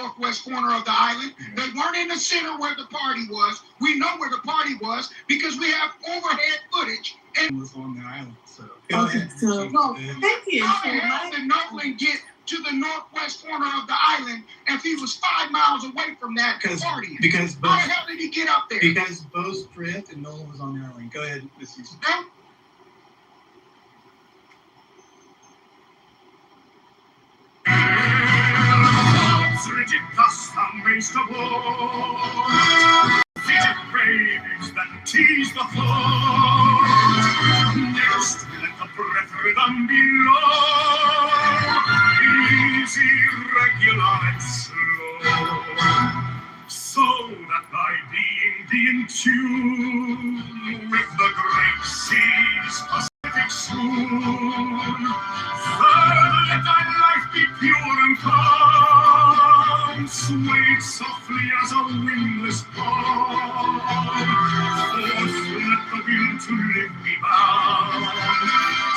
northwest corner of the island. They weren't in the center where the party was. We know where the party was because we have overhead footage. And was on the island. So okay, so well, thank you. How did Nolan get to the northwest corner of the island if he was 5 miles away from that party? Because how the hell did he get up there? Because both Drift and Nolan was on the island. Go ahead, Miss Houston. Rigid custom based aboard, fidget waves that tease the thought. Next, let the breath rhythm below, easy, regular, and slow, so that thy being be in tune with the great sea's Pacific swoon. Further, let thy life be pure and calm, swayed softly as a windless palm. Forth let the will to live be bound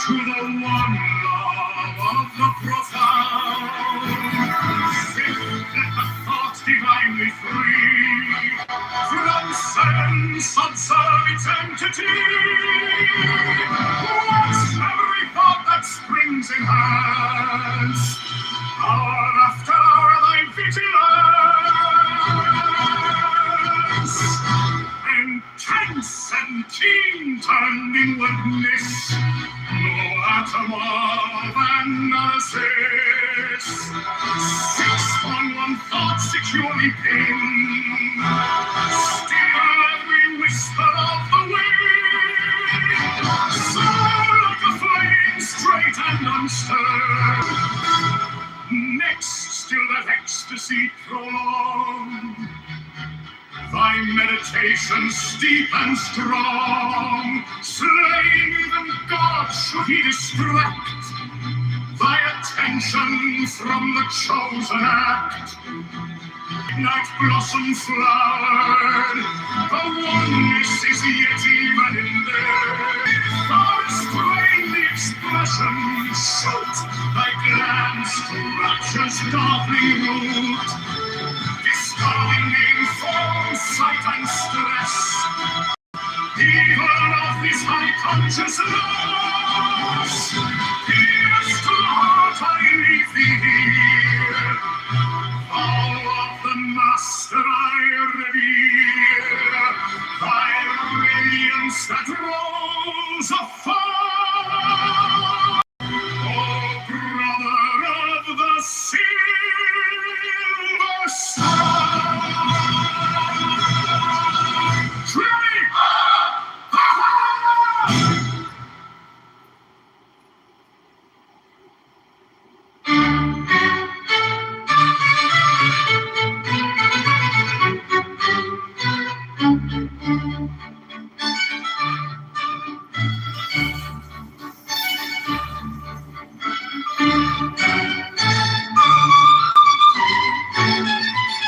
to the one love of the profound. Fifth, let the thought divinely free from sense observe its entity. Watch every thought that springs in hands. Hour after hour thy vigilance, intense and keen turned inwardness, no atom of analysis. Fixed on one thought securely pinned, still every whisper of the wind, so like a flame straight and unstirred. Next, still that ecstasy prolonged, thy meditation steep and strong, slaying even God should he distract thy attention from the chosen act. Night blossom flowered, the oneness is yet even in there. Thou strain the expression, shoot thy glance to rapture's darkling root, discarding in form, sight and stress, even of this high conscious loss. Pierce to the heart I leave thee here, all of the master I revere, thy radiance that rose afar, oh brother of the silver star. Drink!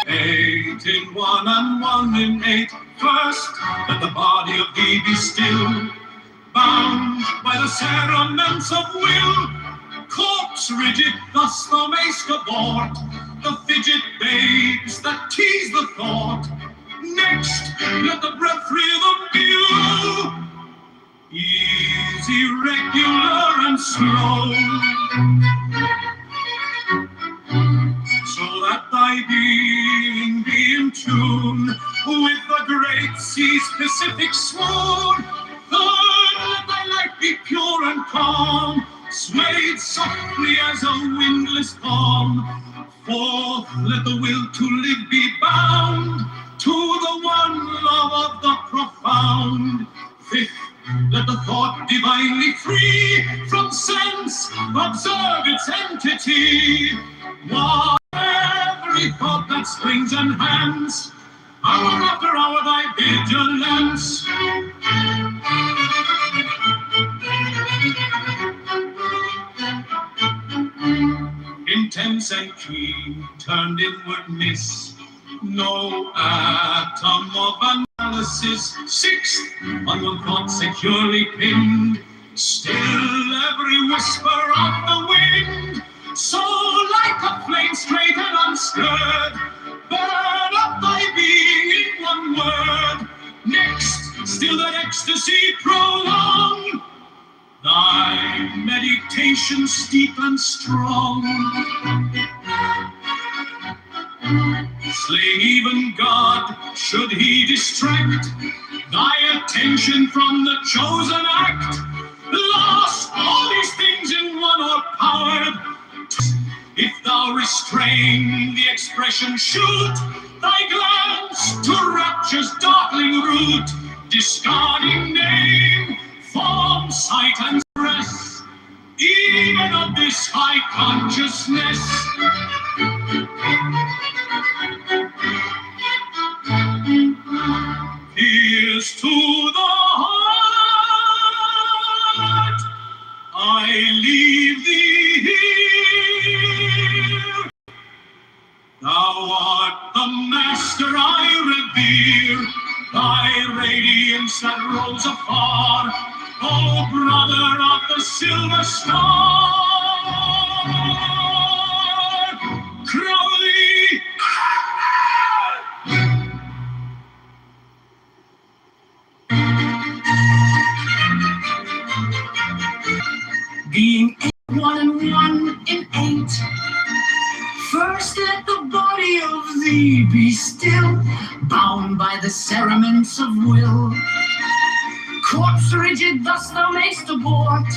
Eight in one and one in eight. First, let the body of thee be still, bound by the cerements of will. Corpse rigid, thus thou mayst abort the fidget babes that tease the thought. Next, let the breath rhythm view, easy, regular, and slow, so that thy being be in tune with the great sea's Pacific swoon. Third, let thy life be pure and calm, swayed softly as a windless palm. Fourth, let the will to live be bound to the one love of the profound. Fifth, let the thought divinely free from sense observe its entity. Watch every thought that springs and hands, hour after hour thy vigilance. Intense and keen, turned inwardness, no atom of analysis. Sixth, on one thought securely pinned, still every whisper of the wind, So like a flame straight and unstirred, burn up thy being in one word. Next, still that ecstasy prolong, thy meditation steep and strong. Slaying even God, should he distract thy attention from the chosen act, lost all these things in one o'erpowered. If thou restrain the expression, shoot thy glance to rapture's darkling root, discarding name, form, sight, and stress, even of this high consciousness. Here's to the heart, I leave thee here. Thou art the master I revere, thy radiance that rolls afar, O brother of the silver star. Crowley! Being 1 and 1 in 8, first let the body of thee be still, bound by the cerements of will. Corpse rigid thus thou mayst abort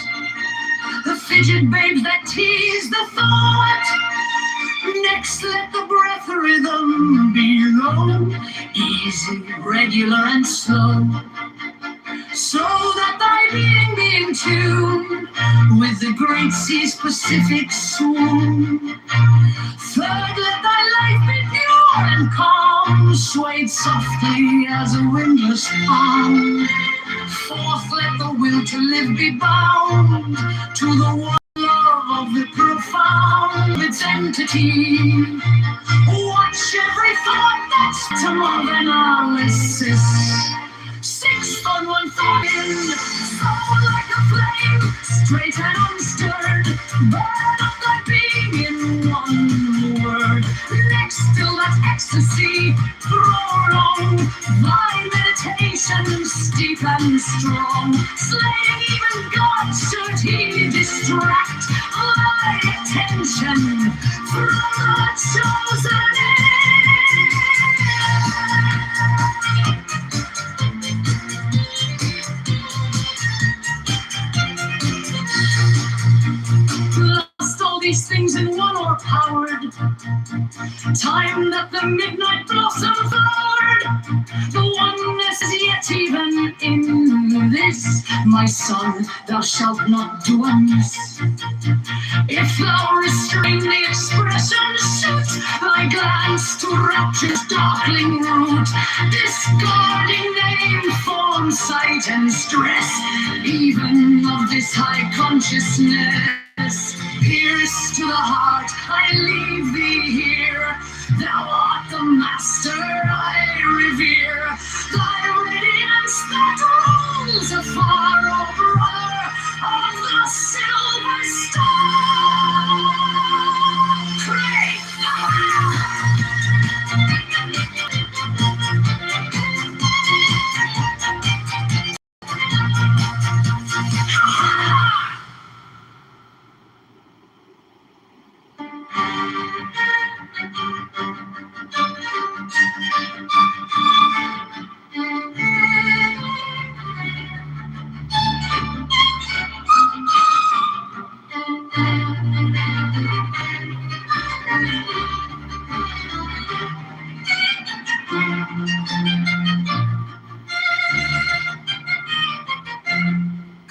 the fidget babes that tease the thought. Next let the breath rhythm be low, easy, regular, and slow, so that thy being be in tune with the great sea's Pacific swoon. Third, let thy life be pure and calm, swayed softly as a windless palm. Fourth, let the will to live be bound to the one love of the profound, its entity. Watch every thought that's to of analysis. Sixth, on one thought in, soul like a flame, straight and unstirred, burn up thy being in one word. Next, till that ecstasy prolong, thy meditation steep and strong. Slaying even God, should he distract thy attention from the chosen end. Lost all these things in one o'erpowered time that the midnight blossom flowered. The oneness is yet even in this, my son, thou shalt not do amiss. If thou restrain the expression, shoot thy glance to rapture's darkling root, discarding name, form, sight, and stress, even of this high consciousness. Pierce to the heart, I leave thee here. Thou art the master I revere. Thy radiance that rolls afar, O brother of the silver star. Pray.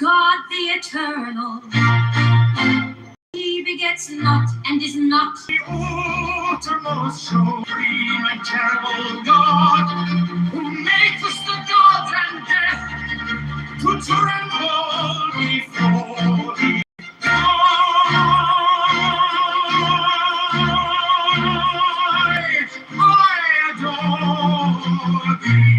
God the eternal, he begets not and is not. The uttermost supreme and terrible God, who makes us the gods and death to tremble before thee. I adore thee.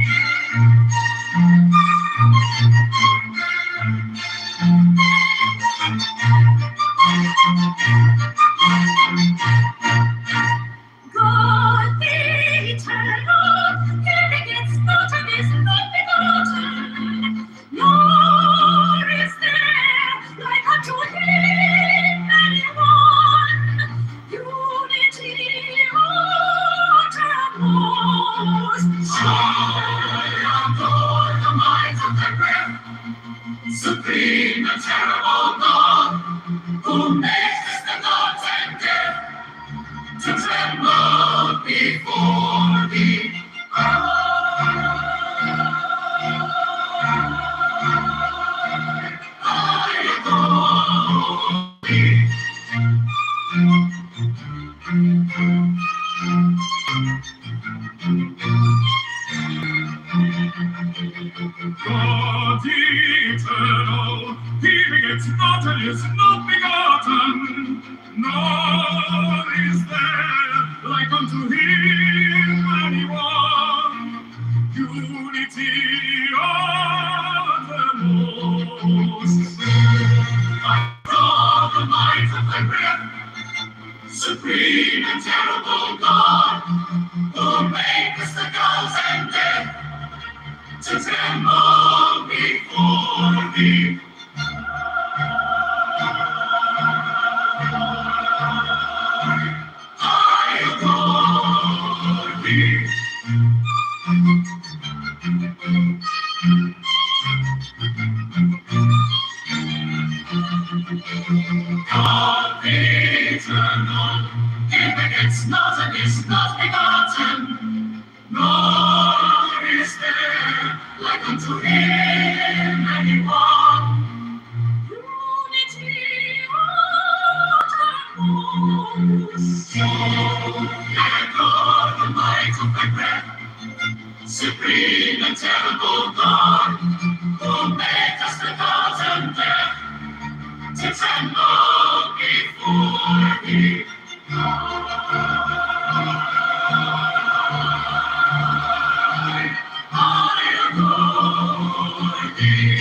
before thee. God eternal, he begets not and is not begotten, nor is there like unto him anyone. Unity of the most. I draw the might of thy breath, supreme and terrible God, who makest the gods and death to tremble before thee. I adore thee. God eternal, he begets not and is not begotten, nor is there like unto him anyone. Unity uttermost. So adore the might of thy breath, supreme and terrible God, who made us the gods and death to tremble before thee. I adore thee.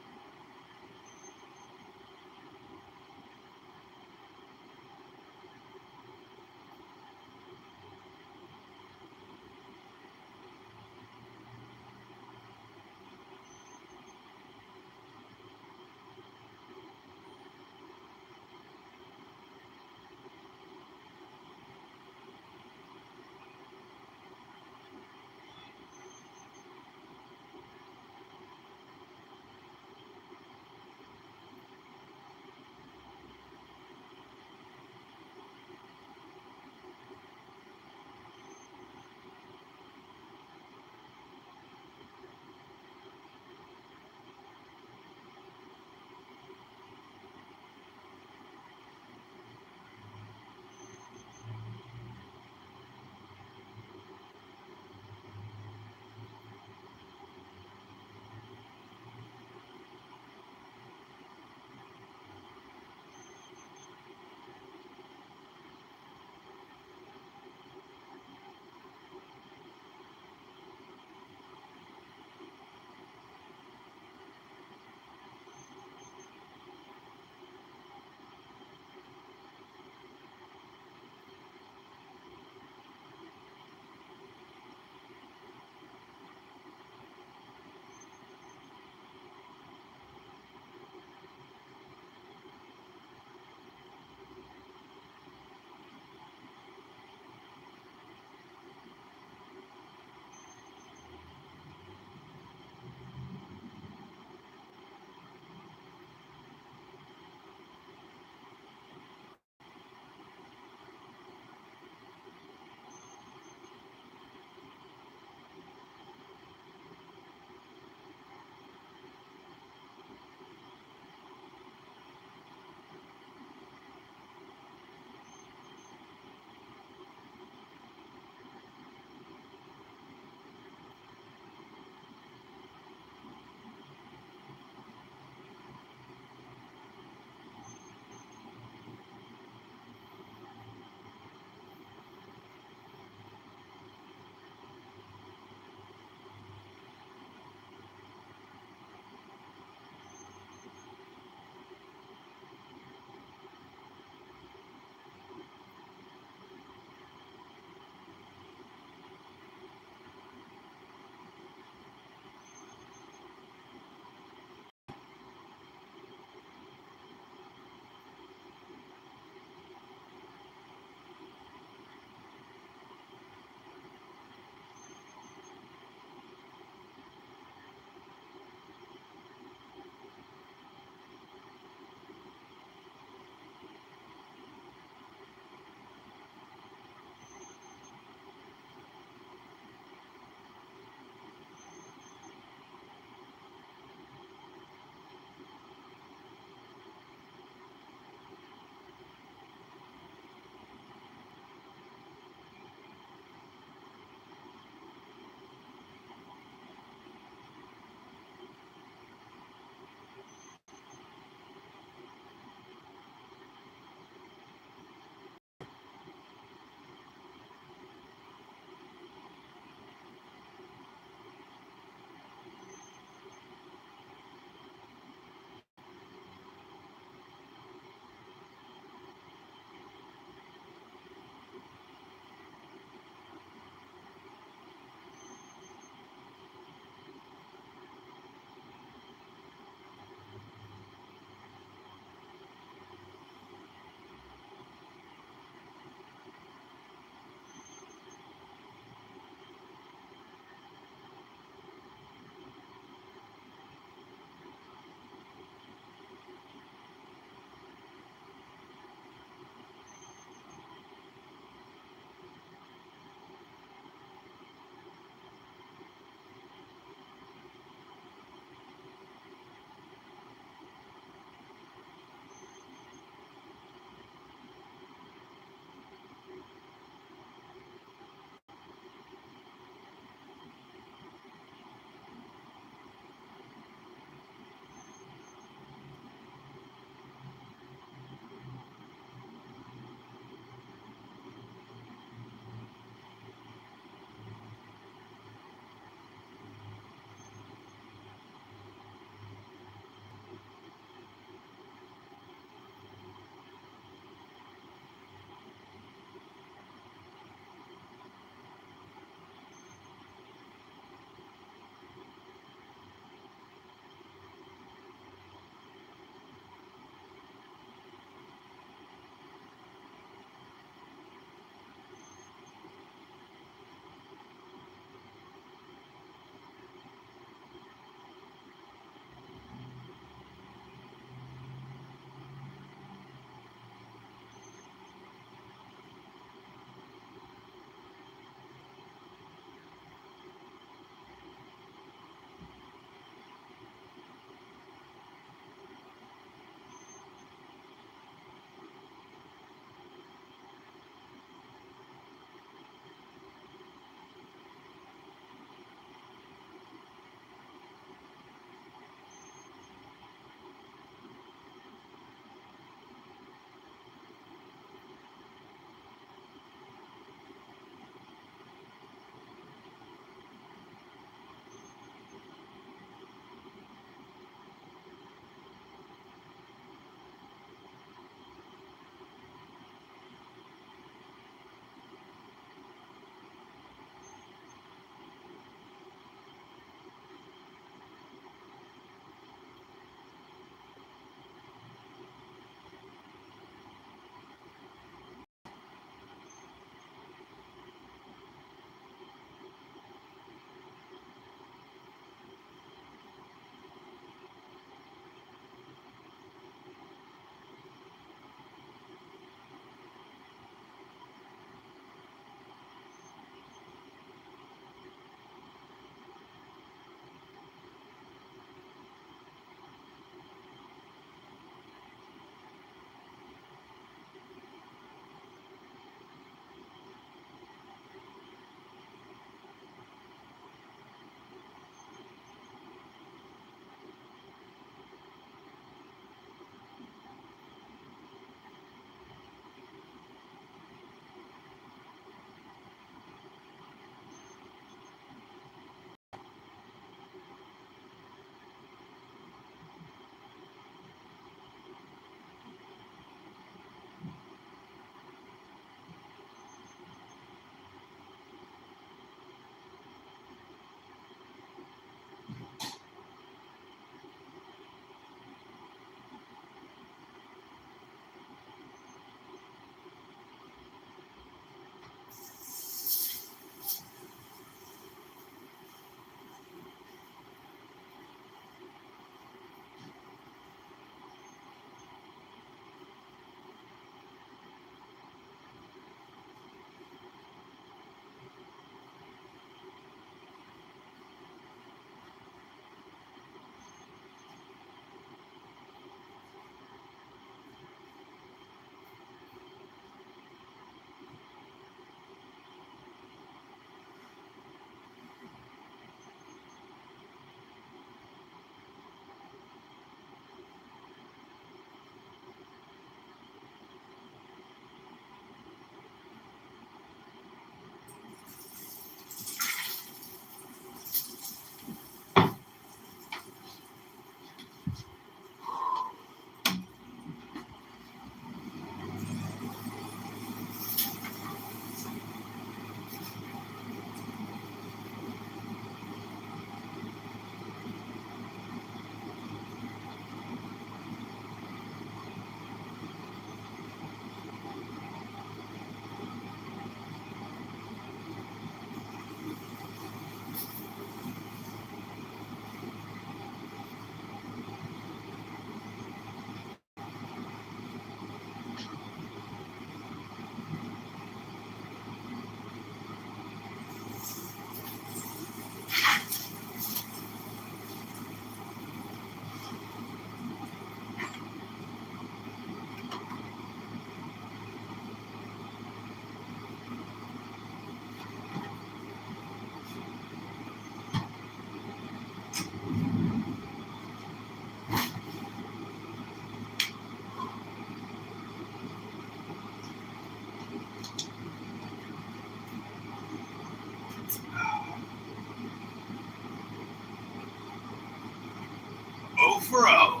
fro.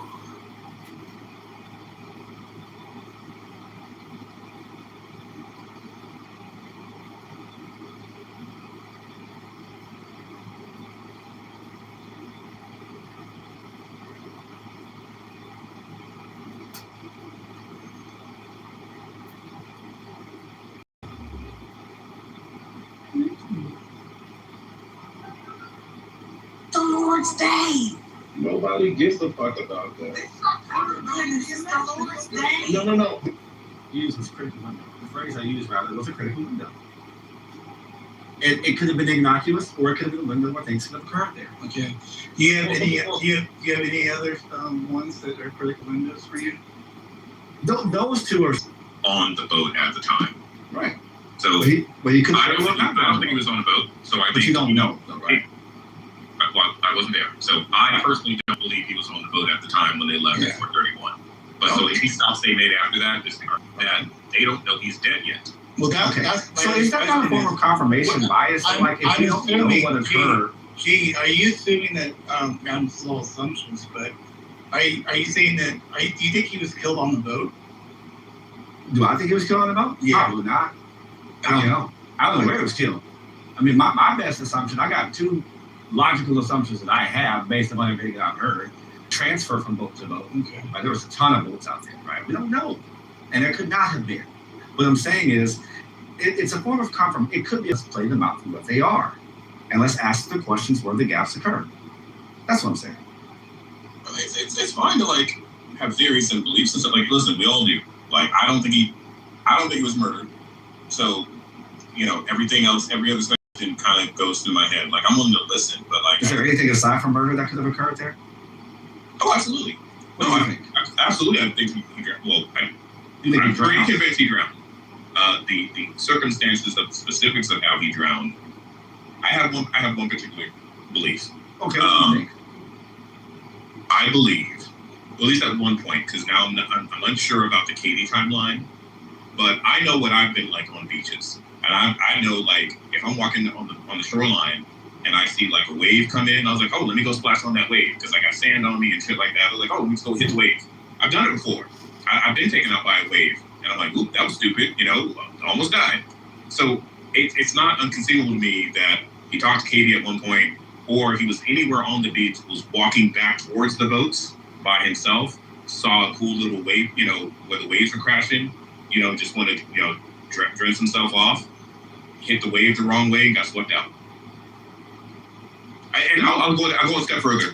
The Lord's Day. Nobody gives a fuck about that. It's the Lord's Day. No. Use was critical window. The phrase I used rather was a critical window. It could have been innocuous, or it could have been a window where things could have occurred there. Okay. Do you have any? Do you have any other ones that are critical windows for you? Those two are on the boat at the time. right. So But he could. I don't think he was on the boat. So I But think you don't know, though, right? Well, I wasn't there. So I personally don't believe he was on the boat at the time when they left at 4:31. But so if he stops staying late after that, just that they don't know he's dead yet. Well, Okay. that's So is that not a form of confirmation bias? So like if you don't know what occurred, Gee, are you assuming that? I'm slow assumptions, but are you saying that? Do you think he was killed on the boat? do I think he was killed on the boat? Yeah. Probably not. I don't know. I don't know where he was killed. I mean, my best assumption, I got two logical assumptions that I have based upon everything I've heard. Transfer from boat to boat. Okay. Right? There was a ton of boats out there, right? We don't know. And there could not have been. What I'm saying is, it's a form of confirmation. It could be, let's play them out for what they are. And let's ask the questions where the gaps occur. That's what I'm saying. It's fine to like have theories and beliefs and stuff. Like, listen, we all do. Like, I don't think he was murdered. So, everything else, every other question kind of goes through my head. Like, I'm willing to listen, but like, Is there anything aside from murder that could have occurred there? oh, absolutely. What do you think? Absolutely. I think he drowned. Well, You think he I'm pretty drowned? convinced he drowned. The circumstances of the specifics of how he drowned. I have one particular belief. Okay, what do you think? I believe, at least at one point, because now I'm unsure about the Katie timeline, but I know what I've been like on beaches, and I know like if I'm walking on the shoreline and I see like a wave come in, I was like, oh, let me go splash on that wave because I got sand on me and shit like that. I was like, oh, let's go hit the wave. I've done it before. I've been taken out by a wave, and I'm like, oop, that was stupid. Almost died. So it's not inconceivable to me that he talked to Katie at one point, or he was anywhere on the beach, was walking back towards the boats by himself, saw a cool little wave, where the waves were crashing, just wanted to, drench himself off, hit the wave the wrong way, and got swept out. I'll go a step further.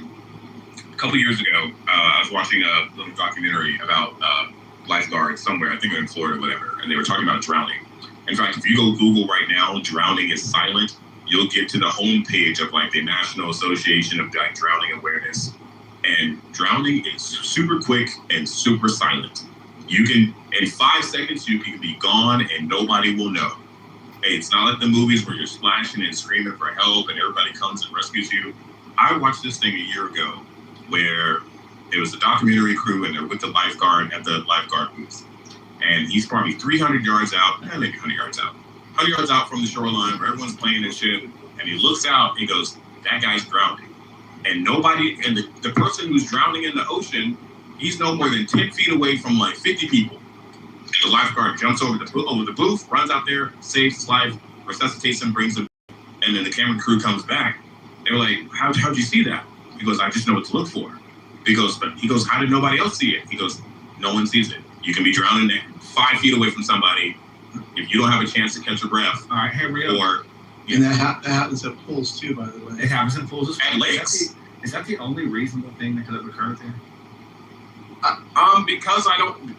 A couple years ago, I was watching a little documentary about lifeguards somewhere, I think in Florida or whatever, and they were talking about drowning. In fact, if you go Google right now, drowning is silent, you'll get to the homepage of like the National Association of like Drowning Awareness. And drowning is super quick and super silent. You can, in 5 seconds, you can be gone and nobody will know. It's not like the movies where you're splashing and screaming for help and everybody comes and rescues you. I watched this thing a year ago where it was a documentary crew and they're with the lifeguard at the lifeguard booth. And he's probably 300 yards out, maybe 100 yards out. 100 yards out from the shoreline where everyone's playing and shit. And he looks out and he goes, that guy's drowning. And nobody, and the person who's drowning in the ocean, he's no more than 10 feet away from like 50 people. The lifeguard jumps over the booth, runs out there, saves his life, resuscitates him, brings him, and then the camera crew comes back. They were like, how'd you see that? He goes, I just know what to look for. He goes, how did nobody else see it? He goes, no one sees it. You can be drowning there 5 feet away from somebody. If you don't have a chance to catch your breath, All right, here we go. or And that happens at pools too, by the way. It happens in pools as well. at lakes. Is that the only reasonable thing that could have occurred there? Because I don't.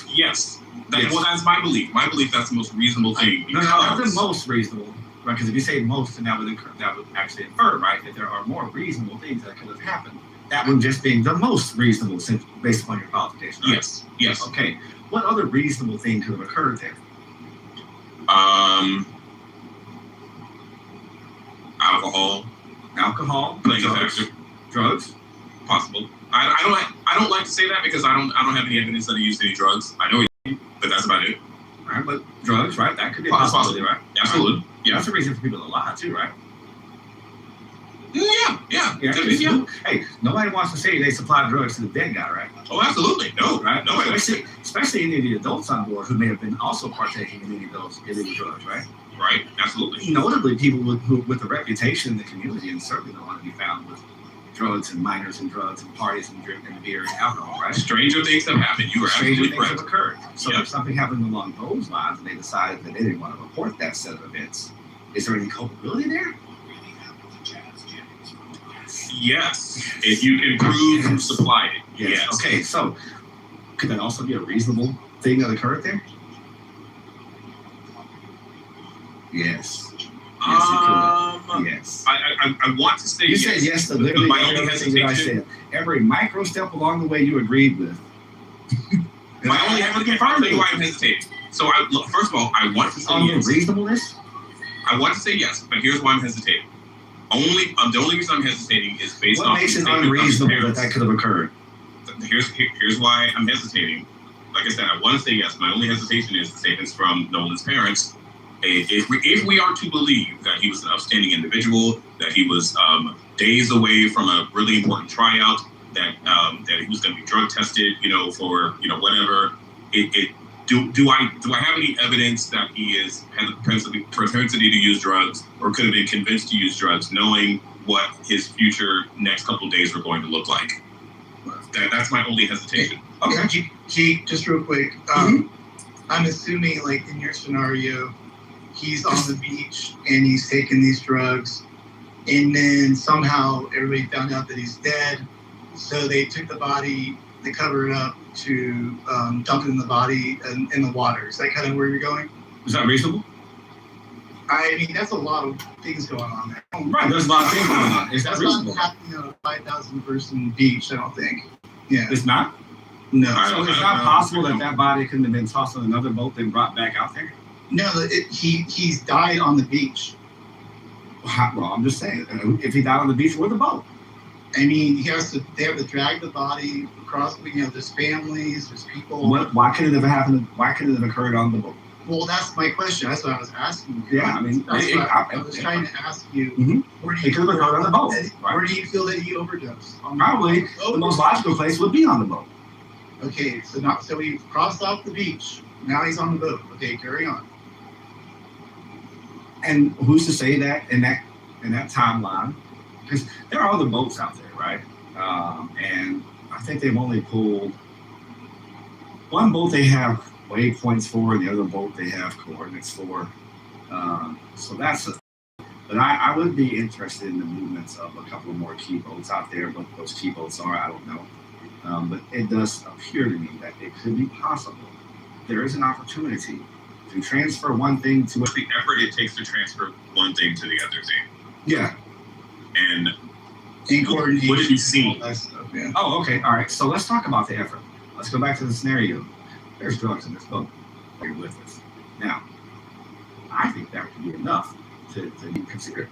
Yes. Yes. Well, that's my belief. My belief that's the most reasonable thing. No, not the most reasonable, right? Because if you say most, then that would actually infer, right, that there are more reasonable things that could have happened. That one just being the most reasonable, based upon your qualification. Right? Yes. Okay. What other reasonable thing could have occurred there? Alcohol. Playing a factor. Drugs. Possible. I don't like to say that because I don't have any evidence that he used any drugs. I know he did, but that's about it. All right, but drugs, right? That could be a Possible. possibility, right? Absolutely. Right. Yeah, that's a reason for people to lie too, right? Yeah. Yeah. Hey, nobody wants to say they supply drugs to the dead guy, right? Oh, absolutely. No, Right? No. Especially any of the adults on board who may have been also partaking in any of those illegal drugs, right? Right. Absolutely. Notably, people with a reputation in the community and certainly don't want to be found with drugs and minors and drugs and parties and drinking beer and alcohol, right? Stranger things have happened. You are Stranger absolutely things correct. have occurred. So Yep. if something happened along those lines and they decided that they didn't want to report that set of events, is there any culpability there? Yes. If you can prove who supplied it. Yes. Okay, so could that also be a reasonable thing that occurred there? Yes. Yes, it could. Yes. I want to say You yes. said yes to literally my only everything that I hesitation. said. Every micro step along the way you agreed with. My only hesitation. I'll tell you why I'm hesitating. So, look, first of all, I want to say On the yes. reasonableness? I want to say yes, but here's why I'm hesitating. The only reason I'm hesitating is based What off makes the it statement of the unreasonable that parents. that could have occurred? Here's why I'm hesitating. Like I said, I want to say yes. My only hesitation is the statements from Nolan's parents. If we are to believe that he was an upstanding individual, that he was days away from a really important tryout, that he was going to be drug tested, for whatever. Do I have any evidence that he has the propensity to use drugs, or could have been convinced to use drugs, knowing what his future next couple of days were going to look like? That's my only hesitation. Okay. G, just real quick. I'm assuming, like, in your scenario, he's on the beach and he's taking these drugs, and then somehow everybody found out that he's dead. So they took the body, they covered it up to dump it in the body in the water. Is that kind of where you're going? Is that reasonable? I mean, that's a lot of things going on there. Right, there's a lot of things going on. Is that That's reasonable? not a 5,000 person beach, I don't think. Yeah. It's not? No. So it's not possible that body couldn't have been tossed on another boat then brought back out there? No, he's died on the beach. Well, I'm just saying, if he died on the beach, where's the boat? I mean, they have to drag the body across. There's families, there's people. Why couldn't it have happened? Why couldn't it have occurred on the boat? Well, that's my question. That's what I was asking you. Yeah, I mean, I was trying to ask you. Where do It could have occurred on the boat. Right? Where do you feel that he overdosed? Probably the most logical place would be on the boat. Okay, so he crossed off the beach. Now he's on the boat. Okay, carry on. And who's to say that in that timeline? Because there are other boats out there, right? And I think they've only pulled one boat. They have waypoints for, and the other boat they have coordinates for. So that's a. But I would be interested in the movements of a couple of more key boats out there. What those key boats are, I don't know. But it does appear to me that it could be possible. There is an opportunity to transfer one thing to The effort it takes to transfer one thing to the other thing. Yeah. And In coordination. what have you seen? Yeah. Oh, okay. All right. So let's talk about the effort. Let's go back to the scenario. There's drugs in this boat. You're with us. Now, I think that would be enough to consider.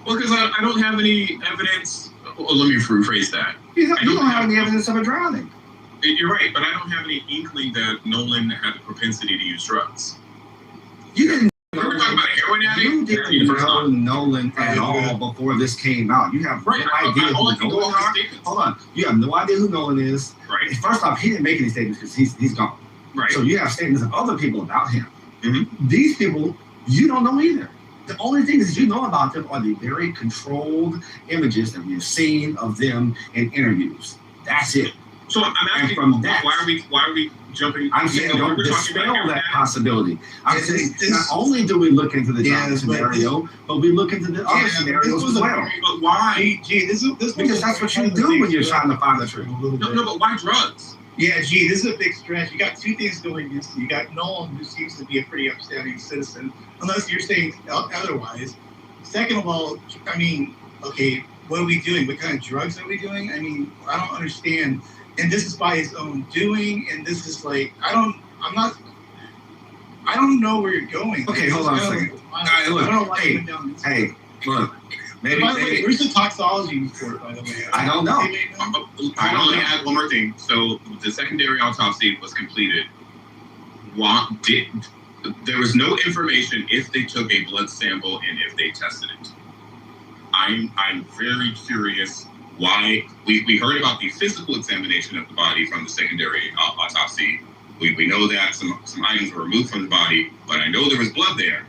Well, because I don't have any evidence. Well, let me rephrase that. You don't have any evidence of a drowning. You're right, but I don't have any inkling that Nolan had the propensity to use drugs. You didn't. We were talking about a heroin addict. You didn't First know off. Nolan at all before this came out. You have Right, no I idea all I who can go Nolan off are. is statements. Hold on. You have no idea who Nolan is. Right, First off, he didn't make any statements because he's gone. right. So you have statements of other people about him. Mhm. These people, you don't know either. The only things that you know about them are the very controlled images that we've seen of them in interviews. That's it. So I'm asking, from that- why are we jumping? I'm saying don't we're talking dispel about that possibility. I'm This- saying this- not only do we look into the Yeah, drama but scenario, but we look into the other Yeah, scenarios this was as a well. very- But why? Gee, this Because that's what you do when you're trying to find the truth. No, but why drugs? Yeah, gee, this is a big stretch. You got two things going against you. You got Nolan, who seems to be a pretty upstanding citizen, unless you're saying otherwise. Second of all, I mean, okay, what are we doing? What kind of drugs are we doing? I mean, I don't understand. And this is by his own doing, and this is like, I don't know where you're going. Okay, hold on a second. I don't know why you went down this road. Hey, look, maybe, By the way, maybe where's the toxology report, by the way? I don't know. I can only add one more thing. So the secondary autopsy was completed. There was no information if they took a blood sample and if they tested it. I'm very curious why we heard about the physical examination of the body from the secondary autopsy. We know that some items were removed from the body, but I know there was blood there.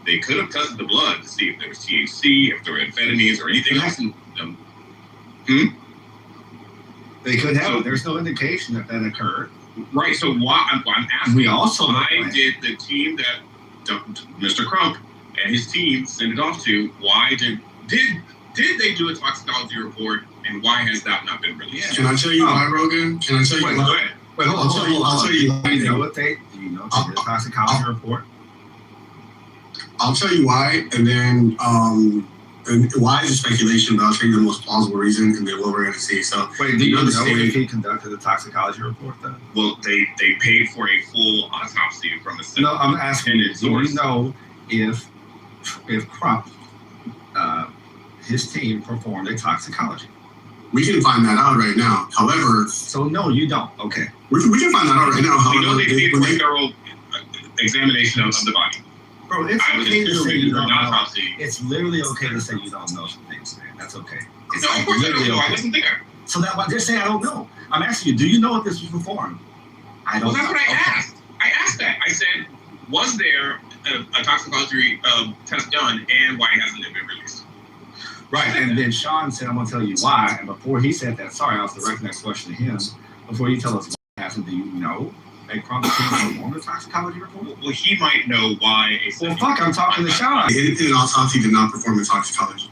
They could have tested the blood to see if there was THC, if there were amphetamines, or anything else in them. They could have. So, there's no indication that occurred. Right. So why? I'm asking. We also why did the team that Mr. Crump and his team send it off to? Why did they do a toxicology report, and why has that not been released? Can I tell you why, Rogan? Can I tell you why? why? Go ahead. Wait, hold on. I'll tell you why. Do you know what they? Do you know the toxicology report? I'll tell you why, and then and why is a speculation, but I'll tell you the most plausible reason, and then what we're going to see. So, wait, do you know if he conducted the toxicology report then? Well, they paid for a full autopsy from the. No, I'm asking you. Do you know if Crump, his team performed a toxicology? We can find that out right now. However, so no, you don't. Okay, we can find that out right now. However, we know they paid for a thorough examination of the body. Bro, it's okay to say you don't know. It's literally okay to say you don't know some things, man. That's okay. It's no, of course I don't know. I wasn't there. So that just say I don't know. I'm asking you, do you know if this was performed? I don't. Well, that's what I asked. I asked that. I said, was there a toxicology test done, and why hasn't it been released? Right, and then Sean said, I'm going to tell you why. And before he said that, sorry, I was directing that question to him. Before you tell us what happened, do you know? Crump performed a toxicology report? Well, he might know why. Well, fuck, I'm talking to Sean. The independent autopsy did not perform a toxicology.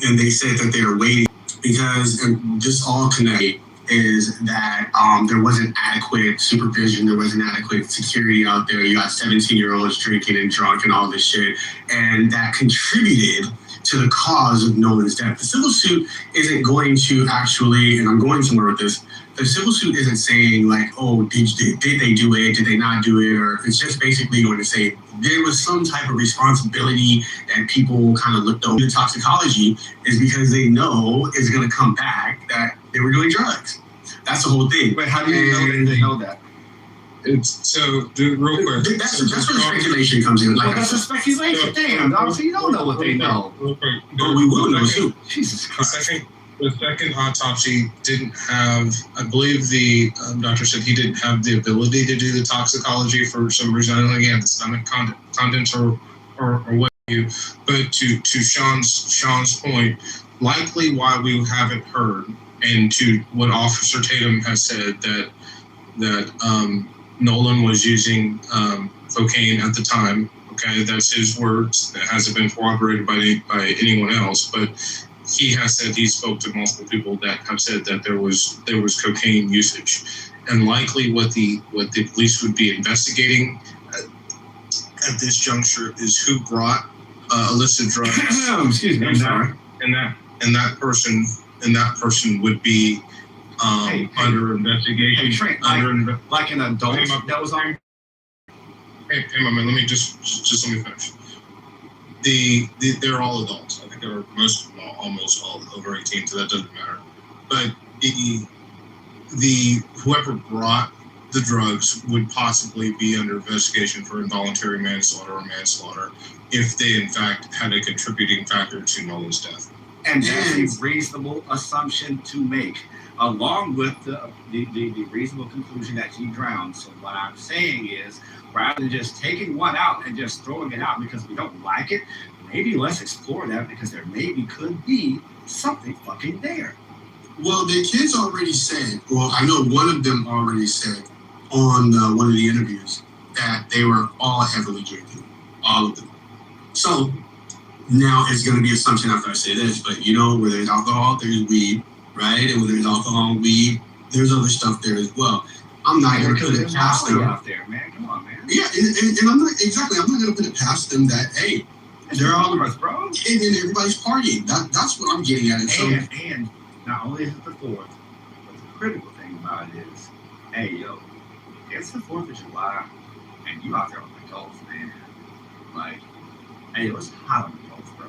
And they said that they are waiting because, and just all connected, is that there wasn't adequate supervision, there wasn't adequate security out there. You got 17-year-olds drinking and drunk and all this shit. And that contributed to the cause of Nolan's death. The civil suit isn't going to actually, and I'm going somewhere with this, the civil suit isn't saying like, oh, did they do it? Did they not do it? Or it's just basically going to say there was some type of responsibility that people kind of looked over. The toxicology is because they know it's going to come back that they were doing drugs. That's the whole thing. But how do you know that? It's so real quick. That's where the speculation comes in. Like that's a speculation. Damn, obviously you don't know what they know. Real quick. But we will know too. Jesus Christ. The second autopsy didn't have, I believe the doctor said he didn't have the ability to do the toxicology for some reason. I don't think he had the stomach contents or what have you. But to Sean's point, likely why we haven't heard, and to what Officer Tatum has said that Nolan was using cocaine at the time. Okay, that's his words. That hasn't been corroborated by anyone else, but he has said he spoke to multiple people that have said that there was cocaine usage, and likely what the police would be investigating at this juncture is who brought illicit drugs. Excuse me, I'm sorry. And that person would be under investigation. Like an adult that was on. Hey, my man, let me just let me finish. They're all adults. I think they're almost all over 18, so that doesn't matter. But the whoever brought the drugs would possibly be under investigation for involuntary manslaughter or manslaughter if they in fact had a contributing factor to Nolan's death. And that's a reasonable assumption to make, along with the reasonable conclusion that he drowned. So what I'm saying is, rather than just taking one out and just throwing it out because we don't like it, maybe let's explore that because there could be something fucking there. Well, the kids already said, well, I know one of them already said on one of the interviews that they were all heavily drinking, all of them. So now it's going to be assumption after I say this, but you know, where there's alcohol, there's weed, right? And where there's alcohol and weed, there's other stuff there as well. I'm not going to put it past them. Out there, man. Come on, man. Yeah, and I'm not going to put it past them that, hey, they're all of us, bro. And everybody's partying. That's what I'm getting at. And not only is it the 4th, but the critical thing about it is, hey, yo, it's the 4th of July, and you out there on the Gulf, man. Like, hey, it's hot on the Gulf, bro.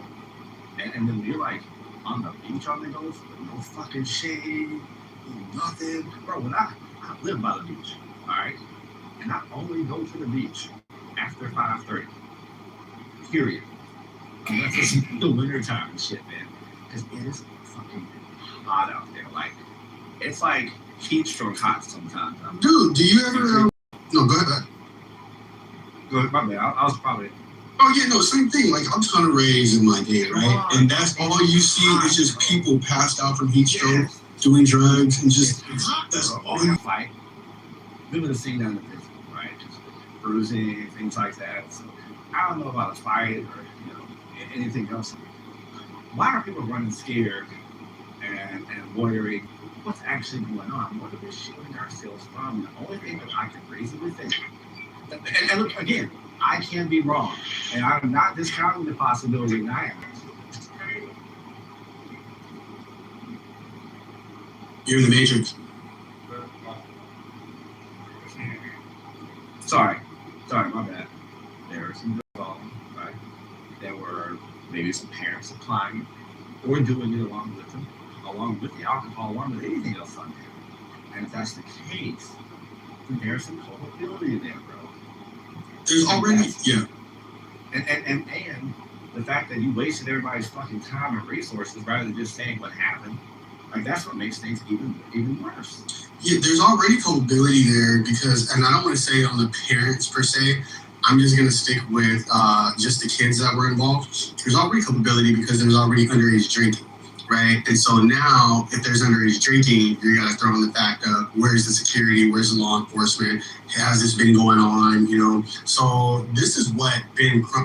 And then you're like on the beach on the Gulf with no fucking shade, nothing. Bro, when I live by the beach, all right? And I only go to the beach after 5:30, period. unless it's the winter time and shit, man. Because it is fucking hot out there. Like, it's like heat stroke hot sometimes. Dude, do you ever? No, go ahead. Go ahead, my bad. I was probably. Oh yeah, no, same thing. Like I'm trying to raise in my day, right? And that's all you see is just people passed out from heat stroke, doing drugs, and just that's all you fight. We would have seen that in the physical, right? Just bruising, things like that. So I don't know about a fight or anything else. Why are people running scared and wondering what's actually going on? What are we shielding ourselves from? The only thing that I can reasonably think, and look again, I can be wrong, and I'm not discounting the possibility that I am. You're in the Matrix. Sorry, my bad. There were some involved, right? There were maybe some parents applying or doing it along with them, along with the alcohol, along with anything else on there. And if that's the case, then there's some culpability there, bro. There's already, yeah. And the fact that you wasted everybody's fucking time and resources rather than just saying what happened, like that's what makes things even worse. Yeah, there's already culpability there because, and I don't want to say on the parents per se, I'm just going to stick with just the kids that were involved. There's already culpability because there's already underage drinking, right? And so now, if there's underage drinking, you got to throw in the fact of where's the security, where's the law enforcement, has this been going on, So this is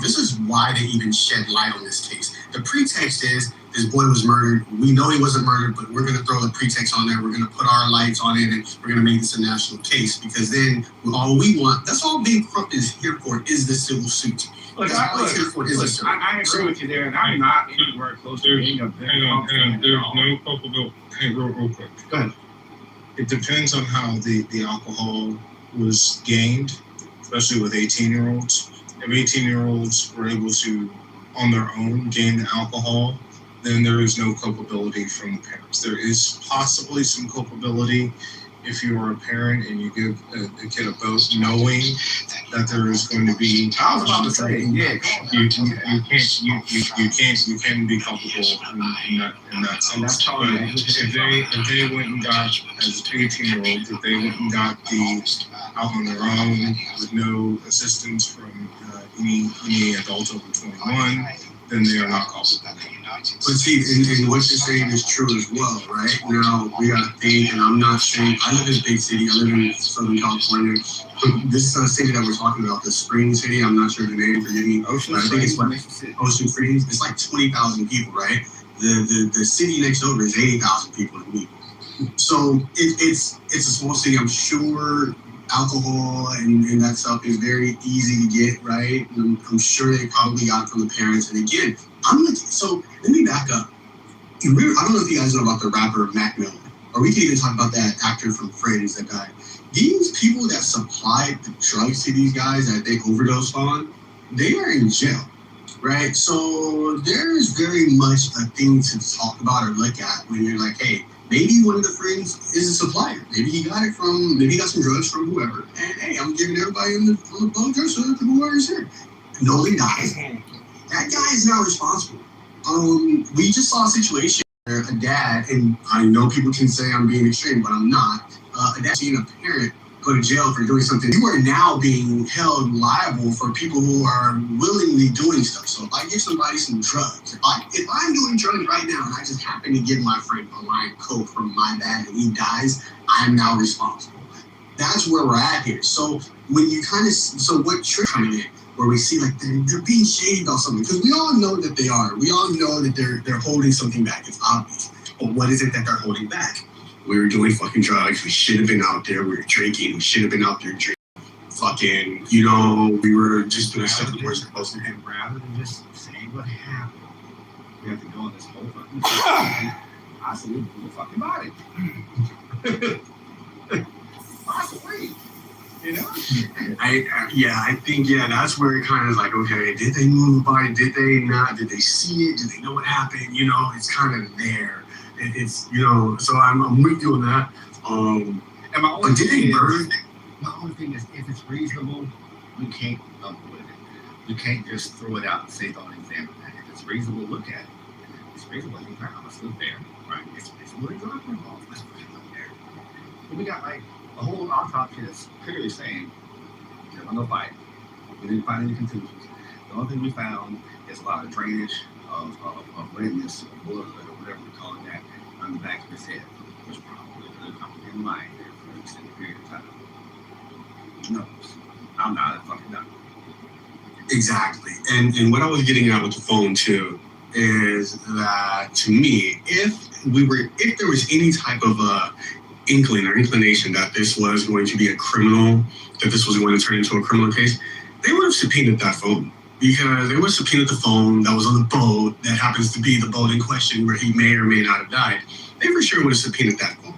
this is why they even shed light on this case. The pretext is this boy was murdered. We know he wasn't murdered, but we're going to throw the pretext on there. We're going to put our lights on it, and we're going to make this a national case because then all we want, that's all being corrupt is here for, is the civil suit. Look, I agree with you there, and I'm not anywhere close to being a hang on. There's no culpability. Hey, real quick. Go ahead. It depends on how the alcohol was gained, especially with 18-year-olds. If 18-year-olds were able to, on their own, gain the alcohol, then there is no culpability from the parents. There is possibly some culpability if you are a parent and you give a kid a boat knowing that there is going to be. I was about to say, yeah, you can be culpable in that sense. But if they went and got, as 18-year-olds, if they went and got out on their own with no assistance from any adult over 21, then they are not culpable. But see, and what you're saying is true as well, right? Now, we got to think, and I'm not saying, I live in a big city, I live in Southern California. This city that we're talking about, the Spring City, I'm not sure the name, forgive me. Ocean I think it's like Ocean Springs. It's like 20,000 people, right? The city next over is 80,000 people in a week. So it's a small city. I'm sure alcohol and that stuff is very easy to get, right? I'm sure they probably got it from the parents. And again, so let me back up. I don't know if you guys know about the rapper Mac Miller, or we can even talk about that actor from Friends that died. These people that supplied the drugs to these guys that they overdosed on, they are in jail, right? So there is very much a thing to talk about or look at when you're like, hey, maybe one of the friends is a supplier. Maybe he got some drugs from whoever. And hey, I'm giving everybody on the boat drugs to whoever's here. No, he dies. That guy is not responsible. We just saw a situation where a dad, and I know people can say I'm being extreme, but I'm not. A dad seeing a parent go to jail for doing something. You are now being held liable for people who are willingly doing stuff. So if I give somebody some drugs, if I'm doing drugs right now and I just happen to give my friend a line of coke from my bag and he dies, I am now responsible. That's where we're at here. So when you what trick coming in, where we see like they're being shady about something, because we all know that they are. We all know that they're holding something back. It's obvious. But what is it that they're holding back? We were doing fucking drugs. We should have been out there. We were drinking. We should have been out there drinking. Fucking, we were just doing stuff that we're supposed to do. And rather than just saying what happened, we have to go on this whole fucking thing. I said, we blew the fucking body. Possibly. I think that's where it kind of is like, okay, did they move the body? Did they not? Did they see it? Did they know what happened? It's kind of there. It's so I'm with you on that. And my only thing is, if it's reasonable, we can't come up with it. We can't just throw it out and say don't examine that. If It's reasonable to look at it. It's reasonable to think, let's look there, right? It's reasonable to drug involved. Let's look there. But we got like a whole autopsy that's clearly saying there was no fight. We didn't find any contusions. The only thing we found is a lot of drainage of redness, or blood, or whatever we're calling that, on the back of his head, which probably could have come in lying there for an extended period of time. No, I'm not a fucking doctor. Exactly. And what I was getting at with the phone too is that, to me, if there was any type of inkling or inclination that this was going to be a criminal, that this was going to turn into a criminal case, they would have subpoenaed that phone, because they would have subpoenaed the phone that was on the boat that happens to be the boat in question where he may or may not have died. They for sure would have subpoenaed that phone.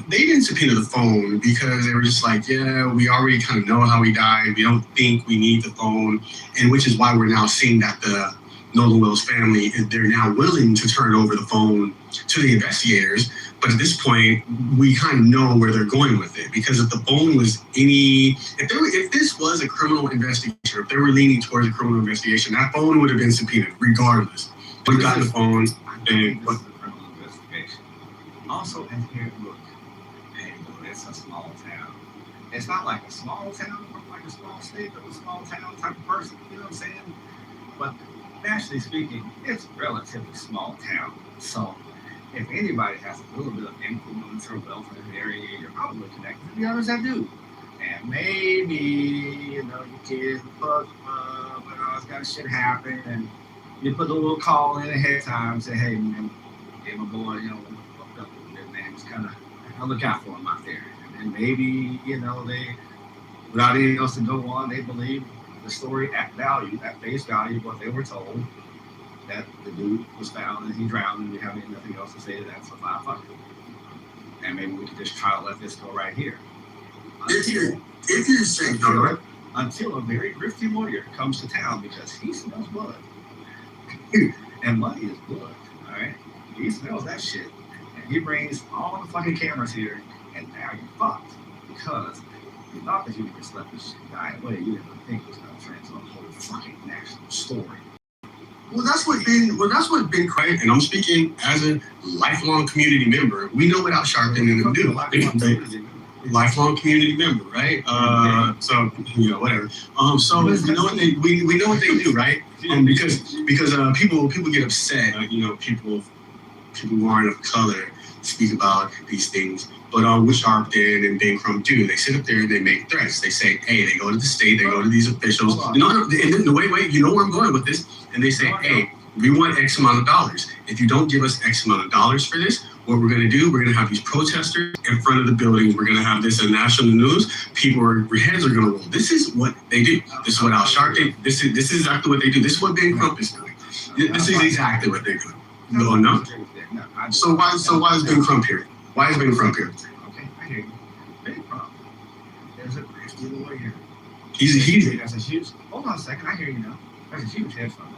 They didn't subpoena the phone because they were just like, yeah, we already kind of know how he died. We don't think we need the phone. And which is why we're now seeing that the Nolan Wells family, they're now willing to turn over the phone to the investigators. But at this point, we kind of know where they're going with it, because if the phone was if this was a criminal investigation, if they were leaning towards a criminal investigation, that phone would have been subpoenaed regardless. We got the phone. Also, and here, look, hey, it's a small town. It's not like a small town, or like a small state, but a small town type of person, you know what I'm saying? But nationally speaking, it's a relatively small town. So if anybody has a little bit of influence or wealth in the area, you're probably connected to the others that do. And maybe, you know, your kids, but it's got shit happen, and you put a little call in ahead of time, say, hey, man, hey, my boy, you know, fucked up a little bit, man. Just kind of look out for him out there. And maybe, you know, they, without anything else to go on, they believe the story at face value, what they were told, that the dude was found and he drowned, and we have nothing else to say to that, so fuck it. And maybe we could just try to let this go right here. If you're saying until a very thrifty lawyer comes to town, because he smells blood. And money is blood, all right? He smells that shit. And he brings all the fucking cameras here, and now you're fucked. Because you thought that you could just let this guy away. You didn't think it was going to turn into a whole fucking national story. Well, that's what Ben Craig, and I'm speaking as a lifelong community member. We know what Al Sharpton and them do. Lifelong community member, right? So you know, whatever. So we know what they do, right? Because people get upset. You know, people who aren't of color speak about these things. But what Sharpton and Ben Crump do, they sit up there and they make threats. They say, hey, they go to the state, they go to these officials. Wait, you know where I'm going with this? And they say, hey, we want X amount of dollars. If you don't give us X amount of dollars for this, what we're going to do, we're going to have these protesters in front of the buildings. We're going to have this in national news. Heads are going to roll. This is what they do. This is what Al Sharpton, this is exactly what they do. This is what Ben Crump is doing. This is exactly what they do. No? So why is Ben Crump here? Why is Ben Crump here? Okay, I hear you. Ben Crump. There's a thrifty lawyer. He's That's a huge. Hold on a second. I hear you now. That's a huge hedge fund.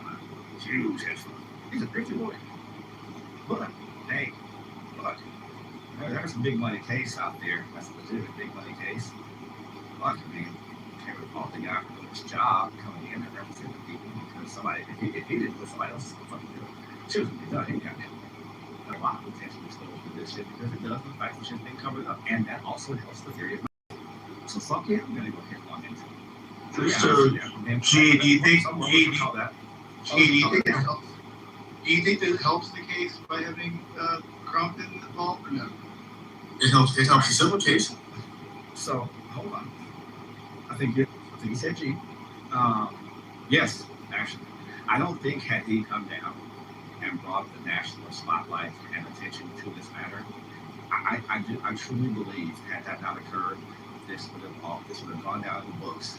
Huge hedge fund. He's a thrifty lawyer. But hey, there's a big money case out there. That's a legitimate big money case. But I mean, can't recall the guy for this job coming in and representing people, because somebody, if he didn't, somebody else is fucking do it. Choosing to do it, he got it. A lot of potential exposure to this shit, because it does the fact that shit's been covered up, and that also helps the theory of money. So fuck yeah, I'm gonna go ahead and into it. So, G, do you think that helps the case by having Crompton involved, or no? It helps the civil case. So hold on. I think he said G. Yes, actually. I don't think had he come down and brought the national spotlight and attention to this matter, I truly believe, had that not occurred, this would have gone down in the books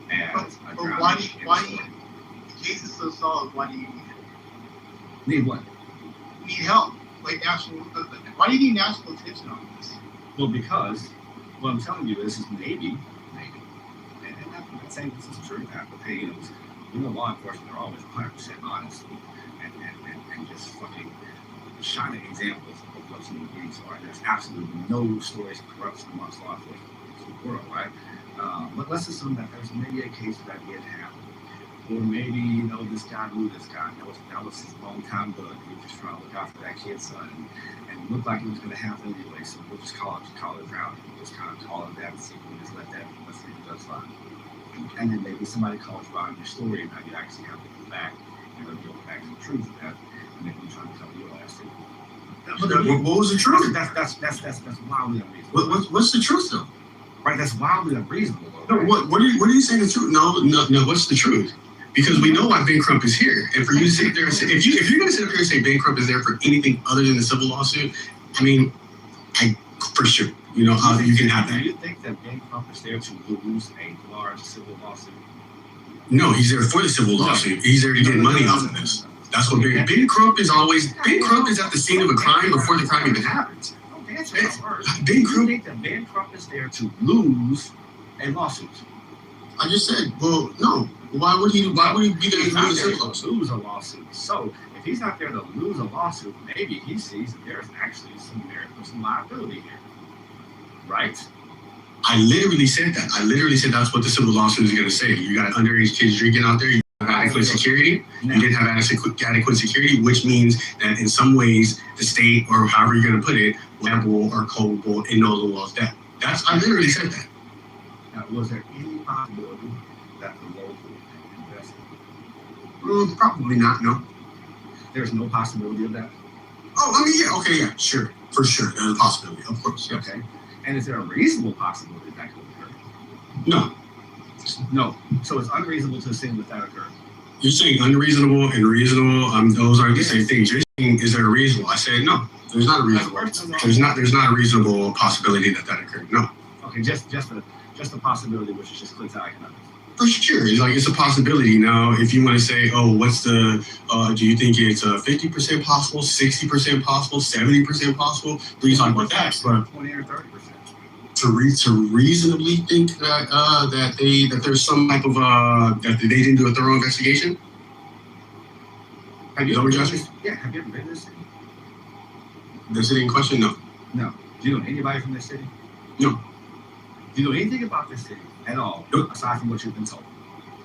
as a but why do you, the case is so solid, why do you need it? Need what? You need help, like national. Why do you need national attention on this? Well, because what I'm telling you is maybe, and I'm not saying this is true, but hey, law enforcement are always 100% honest and just fucking shining examples of what human beings are. There's absolutely no stories of corruption amongst law enforcement in the world, right? But let's assume that there's maybe a case that did happen Or maybe, you know, this guy knew this guy. That was his long-time bud. He was just trying to look out for that kid's son. And it looked like it was going to happen anyway, so we'll just call it drowning. We'll just kind of call it that and see if we just let's leave it just fine. And then maybe somebody calls around your story, and now you actually have to go back and reveal back to the truth of that, and maybe you're trying to cover your last thing. What was the truth? That's wildly unreasonable. What's the truth though? Right, that's wildly unreasonable. Though, right? No, what are you saying the truth? No. What's the truth? Because we know why Ben Crump is here, and for you to sit there and say, if you're going to sit up here and say Ben Crump is there for anything other than the civil lawsuit, I mean, for sure, you know, you can have that. Do you think that Ben Crump is there to lose a large civil lawsuit? No, he's there for the civil lawsuit. He's there to get money off of this. That's what Ben Crump is always. Ben Crump is at the scene of a crime before the crime even happens. Ben Crump. You think that Ben Crump is there to lose a lawsuit? I just said, well, no. Why would he be there to lose a lawsuit? So if he's not there to lose a lawsuit, maybe he sees that there's actually some merit for some liability here, right? I literally said that. I literally said that's what the civil lawsuit is going to say. You got underage kids drinking out there. You have adequate security. You didn't have adequate security, which means that in some ways the state, or however you're going to put it, liable or culpable in all the law's death. I literally said that. Now, was there any possibility that the local invested? Probably not. No. There's no possibility of that. Oh, I mean, yeah. Okay, yeah, sure, for sure. There's a possibility, of course. Yes. Okay. And is there a reasonable possibility that could occur? No. No. So it's unreasonable to assume that occurred. You're saying unreasonable and reasonable. Those aren't the same things. You're saying, is there a reasonable? I said no. There's not a reasonable. There's not a reasonable possibility that occurred. No. Okay, just a possibility, which is just clear to economics. For sure, it's a possibility. Now, if you want to say, oh, what's the? Do you think it's 50% possible, 60% possible, 70% possible? Please talk about that. But 20 or 30%. To reasonably think that there's some type of that they didn't do a thorough investigation. Have you ever been? Yeah, have you ever been to this city? The city in question? No. No. Do you know anybody from this city? No. Do you know anything about this city at all? Nope. Aside from what you've been told?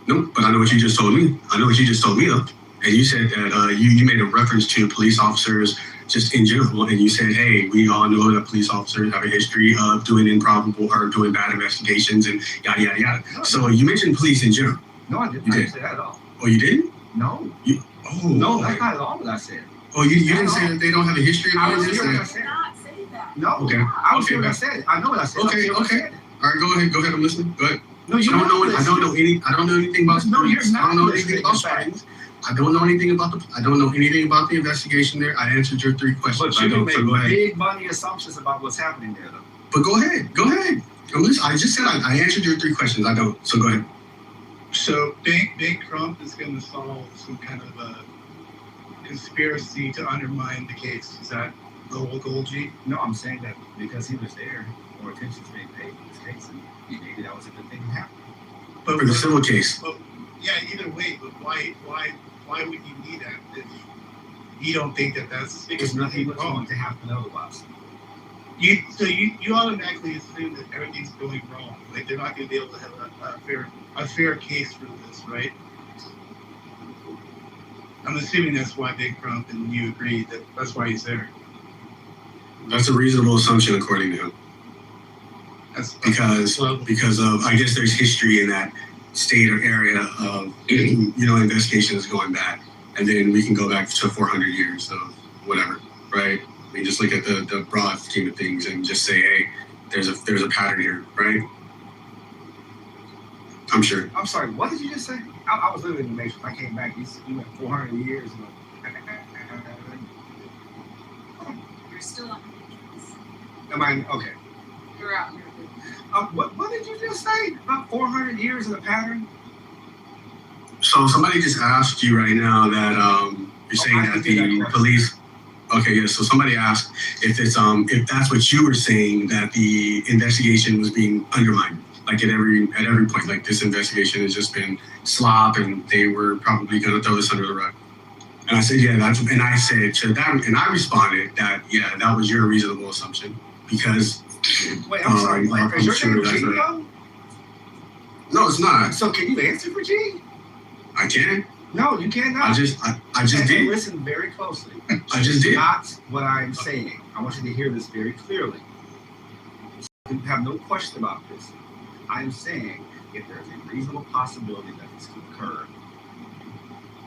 Nope. But I know what you just told me. Though. And you said that you made a reference to police officers just in general, and you said, hey, we all know that police officers have a history of doing improbable or doing bad investigations and yada, yada, yada. No, so you mentioned police in general. No, I didn't. I didn't say that at all. Oh, you didn't? No. No, that's not at all what I said. Oh, you didn't say that they don't have a history of doing this? I did not say that. No. Okay. I was saying what I said. I know what I said. Okay. All right, go ahead. I'm listening. Go ahead. No, you I don't know anything about Springs. No, you're not. I don't know anything about Springs. I don't know anything about the investigation there. I answered your 3 questions. But you make big money assumptions about what's happening there, though. But go ahead. I just said I answered your 3 questions. I don't. So go ahead. So Ben Crump is going to solve some kind of a conspiracy to undermine the case. Is that the whole goal, G? No, I'm saying that because he was there, more attention is being paid to this case, and maybe that was a good thing to happen. But for the civil case. But, yeah, either way. But why would you need that if you don't think that's because nothing was going to happen otherwise? You automatically assume that everything's going wrong. Like they're not going to be able to have a fair case for this, right? I'm assuming that's why Big Crump and you agree that that's why he's there. That's a reasonable assumption according to him. Because of I guess there's history in that state or area of investigations going back, and then we can go back to 400 years of whatever, right? I mean, just look at the broad scheme of things and just say, hey, there's a pattern here, right? I'm sure. I'm sorry, what did you just say? I was living in the Matrix. I came back. You went 400 years. You're still on. Am I okay? You're out. What did you just say? About 400 years of a pattern? So somebody just asked you right now that you're saying that the police. Okay, yeah. So somebody asked if that's what you were saying, that the investigation was being undermined, like at every point, like this investigation has just been slop, and they were probably going to throw this under the rug. And I said, yeah, and I said to that, and I responded that, yeah, that was your reasonable assumption because. Wait, I'm sorry. Is your name G, though? No, it's not. So can you answer for G? I can. No, you cannot. I just And did. listen very closely. I just did. Not what I'm saying. I want you to hear this very clearly. You have no question about this. I'm saying if there's a reasonable possibility that this could occur,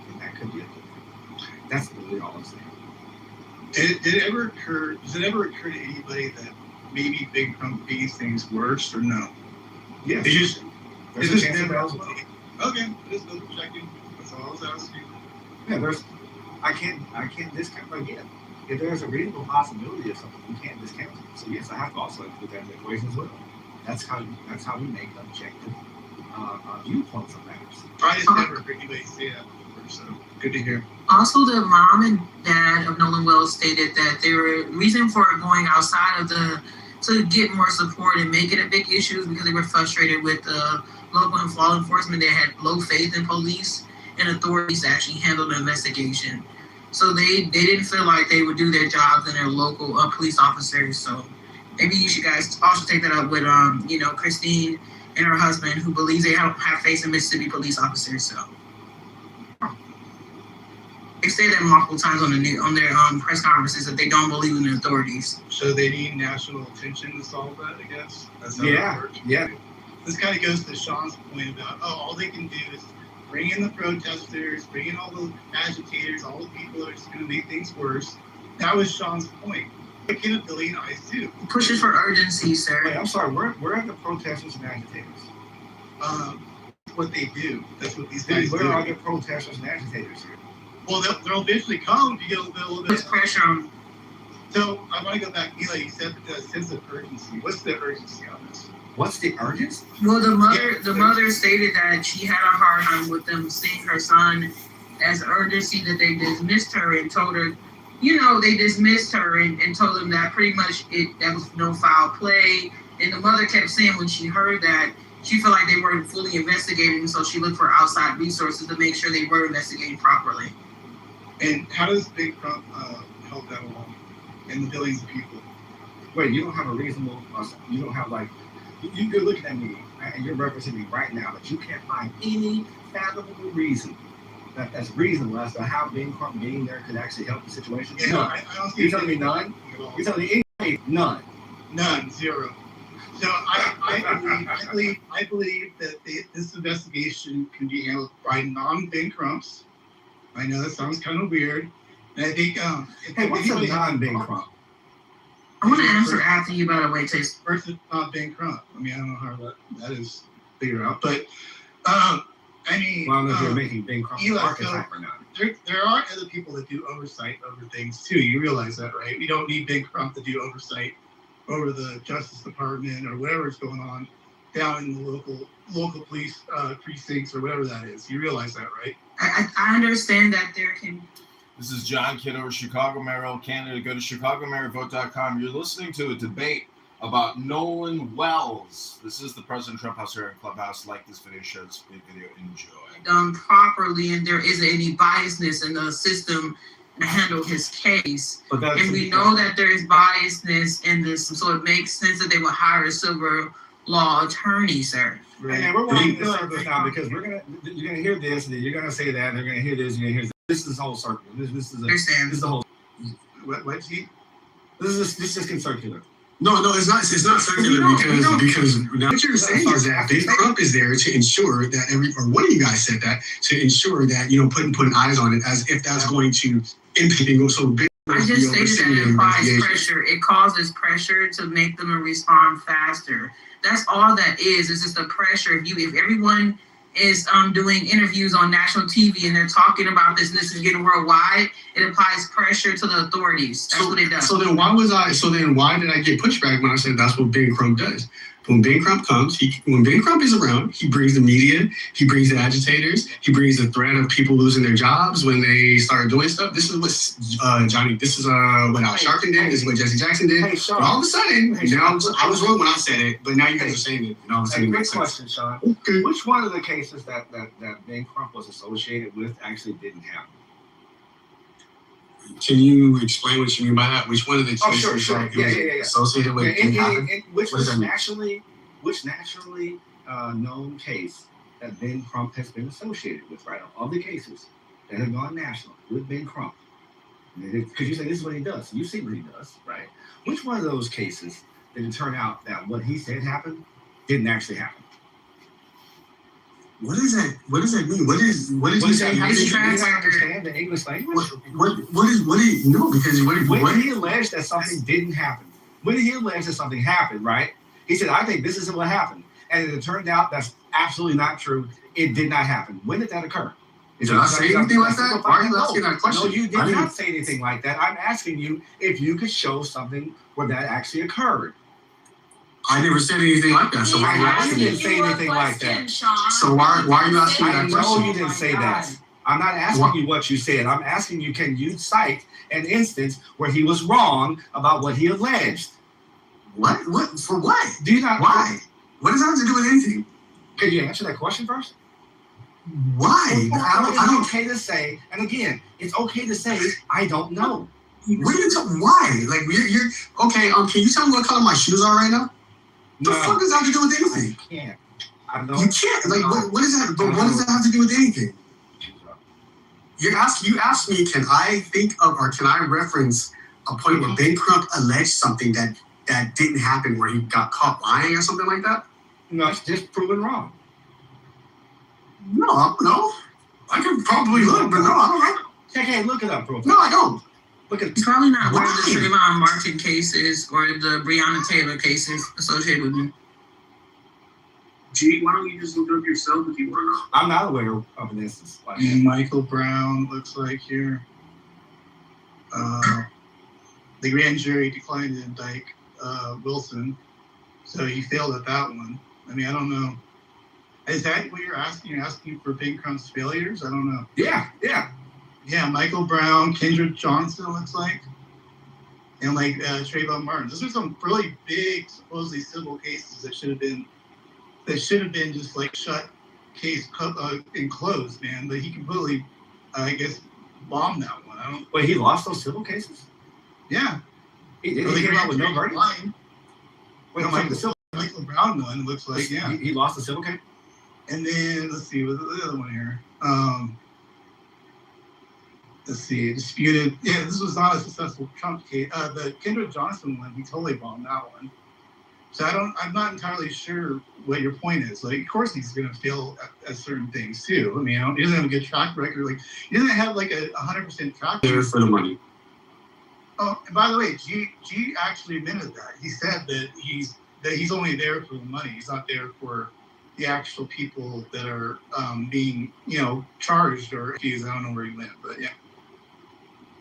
then that could be a good thing. That's really all I'm saying. Did it ever occur? Does it ever occur to anybody that maybe Big Crump makes things worse or no? Yes. It's just There's it's a just chance of never that as well. okay. Just double checking. That's all I was asking. Yeah, I can't discount again. If there's a reasonable possibility of something, you can't discount it. So yes, I have to also include that in the equation as well. That's how we make objective viewpoints on matters. I just never heard anybody say that before, so good to hear. Also, the mom and dad of Nolan Wells stated that their reason for going outside of to get more support and make it a big issue is because they were frustrated with the local and law enforcement. They had low faith in police and authorities to actually handle the investigation. So they didn't feel like they would do their jobs and their local police officers. So maybe you should guys also take that up with Christine and her husband, who believes they don't have faith in Mississippi police officers. So they say that multiple times on their press conferences that they don't believe in the authorities. So they need national attention to solve that, I guess. That's how it works. Yeah. This kind of goes to Sean's point about all they can do is bring in the protesters, bring in all the agitators, all the people that are just going to make things worse. That was Sean's point. They can a billion eyes too. Pushes for urgency, sir. Wait, I'm sorry. Where are the protesters and agitators? What they do. That's what these guys Where do. are the protesters and agitators here? Well, they'll eventually come to get a little bit. Puts pressure on. So I want to go back, Eli. You said the sense of urgency. What's the urgency on this? What's the urgency? Well, the mother stated that she had a hard time with them seeing her son as urgency, that they dismissed her and told her, they dismissed her and told them that pretty much that was no foul play. And the mother kept saying when she heard that, she felt like they weren't fully investigating, so she looked for outside resources to make sure they were investigating properly. And how does Big Crump help that along? And the billions of people. Wait, you don't have a reasonable, you don't have you're looking at me and you're referencing me right now, but you can't find any fathomable reason that's reasonable as to how Big Crump being there could actually help the situation. Yeah, none. I don't see You're telling me none? You're telling me anyway, none. None, zero. So I believe that this investigation can be handled by non-Big Crumps. I know that sounds kind of weird. And I think hey, what's a non-Big Crump? I want to answer after you, by the way, Chase. First, it's not Big Crump. I mean, I don't know how that is figured out, but well, I don't know if you're making Big Crump an archetype or not. There are other people that do oversight over things too. You realize that, right? We don't need Big Crump to do oversight over the Justice Department or whatever's going on down in the local police precincts or whatever that is. You realize that, right? I understand that there can. This is John Kitover, Chicago Mayoral candidate. Go to ChicagoMayorVote.com. You're listening to a debate about Nolan Wells. This is the President Trump House here in Clubhouse. Like this video, share this video, enjoy. Done properly, and there isn't any biasness in the system to handle his case. And we know that there is biasness in this, so it makes sense that they would hire a civil law attorney, sir. Right. And we're walking this circle now because you're gonna hear this, and then you're gonna say that, and they're gonna hear this, and you're gonna hear this. This is this whole circle. This is the whole. What's he? This is just circular. No, it's not circular because now what you're saying is that Big Crump is there to ensure that one of you guys said that, to ensure that, putting eyes on it as if that's going to impede. So Big I just stated that it applies pressure. It causes pressure to make them respond faster. That's all that is. It's just a pressure. If everyone is doing interviews on national TV and they're talking about this and this is getting worldwide, it applies pressure to the authorities. That's what it does. So then why did I get pushback when I said that's what Big Crump does? When Big Crump comes, when Big Crump is around, he brings the media, he brings the agitators, he brings the threat of people losing their jobs when they start doing stuff. This is what what Al Sharpton did, this is what Jesse Jackson did. Hey, Sean, but all of a sudden, I was wrong when I said it, but now you guys are saying it, and all of a sudden it makes sense. Question, Sean. Okay. Which one of the cases that Big Crump was associated with actually didn't happen? Can you explain what you mean by that? Which one of the cases sure. Yeah. associated with which naturally known case that Ben Crump has been associated with, right? All the cases that have gone national with Ben Crump. Because you say this is what he does. You see what he does, right? Which one of those cases did it turn out that what he said happened didn't actually happen? What is that? What does that mean? What did he say? Do Happened? you understand the English language? No, because when he alleged that something didn't happen, when he alleged that something happened, right? He said, I think this is what happened. And it turned out that's absolutely not true. It did not happen. When did that occur? Did I say anything like that? Why are you asking that question? No, you did not say anything like that. I'm asking you if you could show something where that actually occurred. I never said anything like that. So why are you asking? You didn't say anything like that. So why are you asking that question? I know you didn't say that. I'm not asking you what you said. I'm asking you, can you cite an instance where he was wrong about what he alleged? What? What? For what? Do you not? Why? What does that have to do with anything? Can you answer that question first? Why? It's okay to say, and again, it's okay to say, I don't know. What are you talking? Why? Like you're okay. Can you tell me what color my shoes are right now? The fuck does that have to do with anything? I can't. I know. You can't. Like what is that? But what does that have to do with anything? You asked me, can I think of or can I reference a point where Ben Crump alleged something that didn't happen, where he got caught lying or something like that? No, it's just proven wrong. No, I don't know. I could probably look, but no, I don't know. Okay, look it up, bro. No, I don't. Look at He's probably not one of the Trayvon Martin cases or the Breonna Taylor cases associated with him. G, why don't you just look up yourself if you want to know? I'm not aware of an instance like that. Michael Brown looks like here. The grand jury declined to indict Wilson, so he failed at that one. I mean, I don't know. Is that what you're asking? You're asking for Ben Crump's failures? I don't know. Yeah, Michael Brown, Kendra Johnson looks like, and like Trayvon Martin. Those are some really big, supposedly civil cases that should have been just like shut case and closed, man. But he completely, I guess, bombed that one. Wait, he lost those civil cases? Yeah. He did. He came out with no verdict. Wait, the civil Michael Brown one looks like, yeah. He lost the civil case? And then let's see, what's the other one here? Let's see, disputed. Yeah, this was not a successful Trump case. The Kendra Johnson one, he totally bombed that one. So I'm not entirely sure what your point is. Like, of course he's going to fail at certain things too. I mean, he doesn't have a good track record. Like, he doesn't have like a 100% track record. For the money. Oh, and by the way, G actually admitted that. He said that he's only there for the money. He's not there for the actual people that are being, charged or accused. I don't know where he went, but yeah.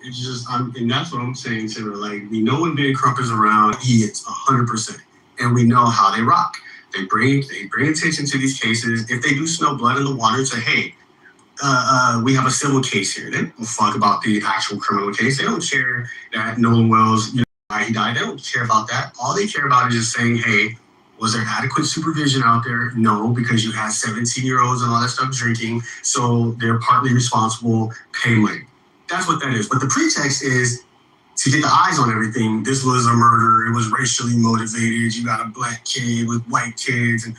It's just, and that's what I'm saying to her. Like, we know when Ben Crump is around, he is 100%, and we know how they rock. They bring attention to these cases. If they do smell blood in the water, say, hey, we have a civil case here. They don't fuck about the actual criminal case. They don't care that Nolan Wells, why he died. They don't care about that. All they care about is just saying, hey, was there adequate supervision out there? No, because you had 17-year-olds and all that stuff drinking, so they're partly responsible. Pay money. That's what that is. But the pretext is to get the eyes on everything. This was a murder. It was racially motivated. You got a black kid with white kids and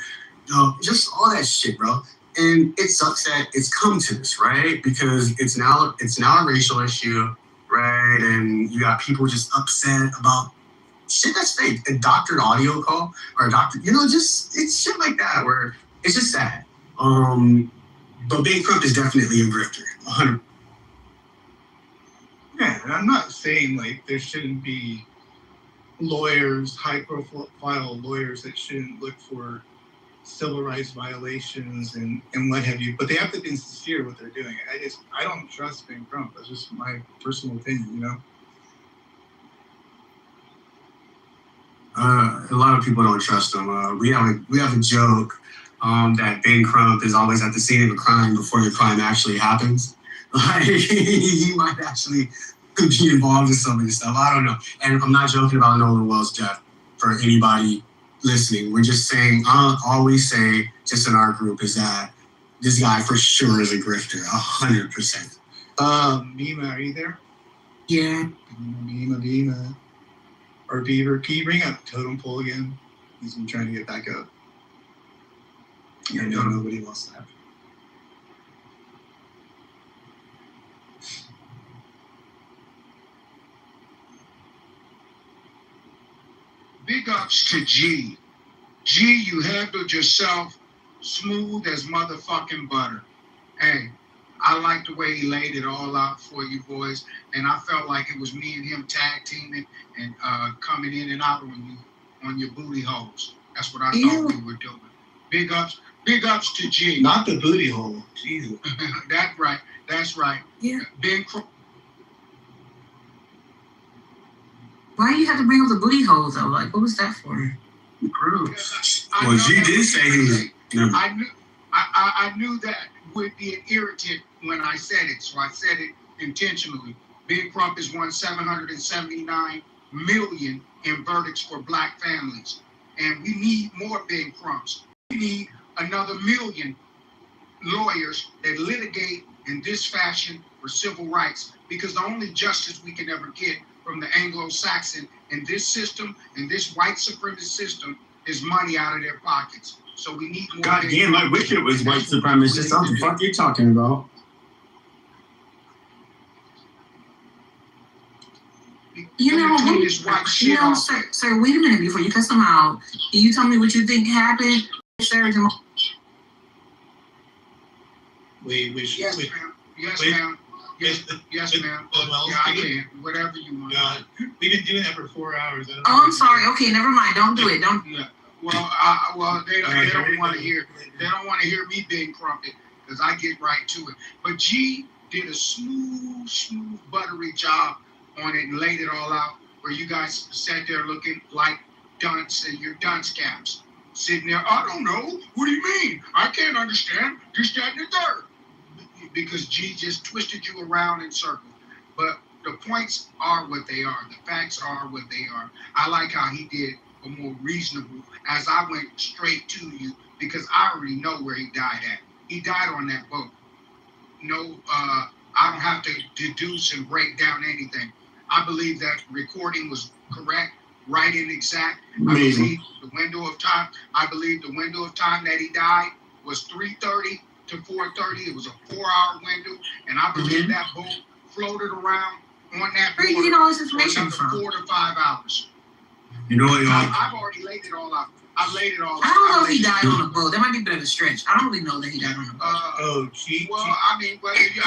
just all that shit, bro. And it sucks that it's come to this, right? Because it's now a racial issue, right? And you got people just upset about shit that's fake. A doctored audio call or a doctor, just it's shit like that where it's just sad. But Ben Crump is definitely a grifter, 100%. Yeah, and I'm not saying like there shouldn't be lawyers, high-profile lawyers that shouldn't look for civil rights violations and what have you, but they have to be sincere what they're doing. I don't trust Ben Crump. That's just my personal opinion, A lot of people don't trust him. We have a joke that Ben Crump is always at the scene of a crime before the crime actually happens. Like, he might actually be involved in some of this stuff. I don't know. And I'm not joking about Nolan Wells' death for anybody listening. We're just saying, all we say just in our group is that this guy for sure is a grifter, 100%. Mima, are you there? Yeah. Mima. Or Beaver, can you bring up Totem Pole again? He's been trying to get back up. I know nobody wants that. Big ups to G. G, you handled yourself smooth as motherfucking butter. Hey, I like the way he laid it all out for you boys, and I felt like it was me and him tag teaming and coming in and out on your booty holes. That's what I thought we were doing. Big ups to G. Not the booty hole. Jesus. That's right. That's right. Yeah. Big. Why you have to bring up the booty hole though? Like, what was that for? Well, G did say he was. Never. I knew that would be an irritant when I said it, so I said it intentionally. Big Crump has won $779 million in verdicts for black families, and we need more Big Crumps. We need another million lawyers that litigate in this fashion for civil rights, because the only justice we can ever get from the Anglo-Saxon in this system, in this white supremacist system, is money out of their pockets. So we need more. God damn, I wish it was white supremacist. What the fuck are you talking about? Sir, wait a minute before you cuss them out. Can you tell me what you think happened, sir? Yes, ma'am. Yes, ma'am. Yes, ma'am. Yeah, I can. Whatever you want. We've been doing that for 4 hours. Oh, I'm sorry. Okay, never mind. Don't do it. Don't. Yeah. Well, they don't want to hear. They don't want to hear me being crumpet, because I get right to it. But G did a smooth, buttery job on it and laid it all out, where you guys sat there looking like dunce and your dunce caps, sitting there. I don't know. What do you mean? I can't understand. Just that and the third. Because G just twisted you around in circles. But the points are what they are. The facts are what they are. I like how he did a more reasonable, as I went straight to you, because I already know where he died at. He died on that boat. No, I don't have to deduce and break down anything. I believe that recording was correct, right and exact. Amazing. I believe the window of time. I believe the window of time that he died was 3:30 to 4:30. It was a 4-hour window, and I believe that boat floated around on that. Where you get all this information from? 4 to 5 hours. You know what, y'all? I've already laid it all out. I laid it all out. I don't know if he died on a boat. That might be a bit of a stretch. I don't really know that he died on a boat. Well, I mean, well, you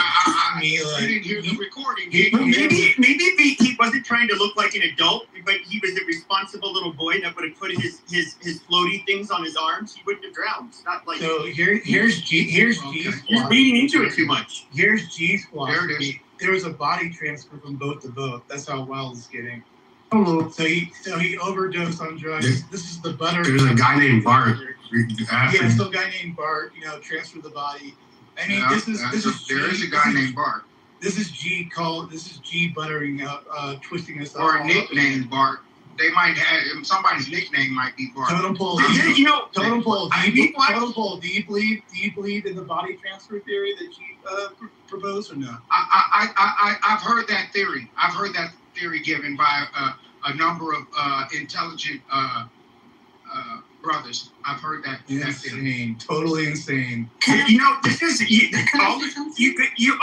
didn't hear the recording. Maybe he wasn't trying to look like an adult, but he was a responsible little boy that would have put his floaty things on his arms. He wouldn't have drowned. It's not like so. Here's G squad. You're reading into it too much. Here's G squad. There it is. There was a body transfer from boat to boat. That's how wild it's getting. Oh. So he overdosed on drugs. This is the butter. There's a guy named Bart. Yeah, still a guy named Bart. Transferred the body. I mean, there is a guy named Bart. This is G buttering up, twisting us up. Or a nickname Bart. They might have somebody's nickname might be Bart. Totem pole. Totem pole. Do you believe in the body transfer theory that G proposed or no? I've heard that theory. I've heard that theory given by a number of intelligent brothers. I've heard that. Insane. Totally insane. This is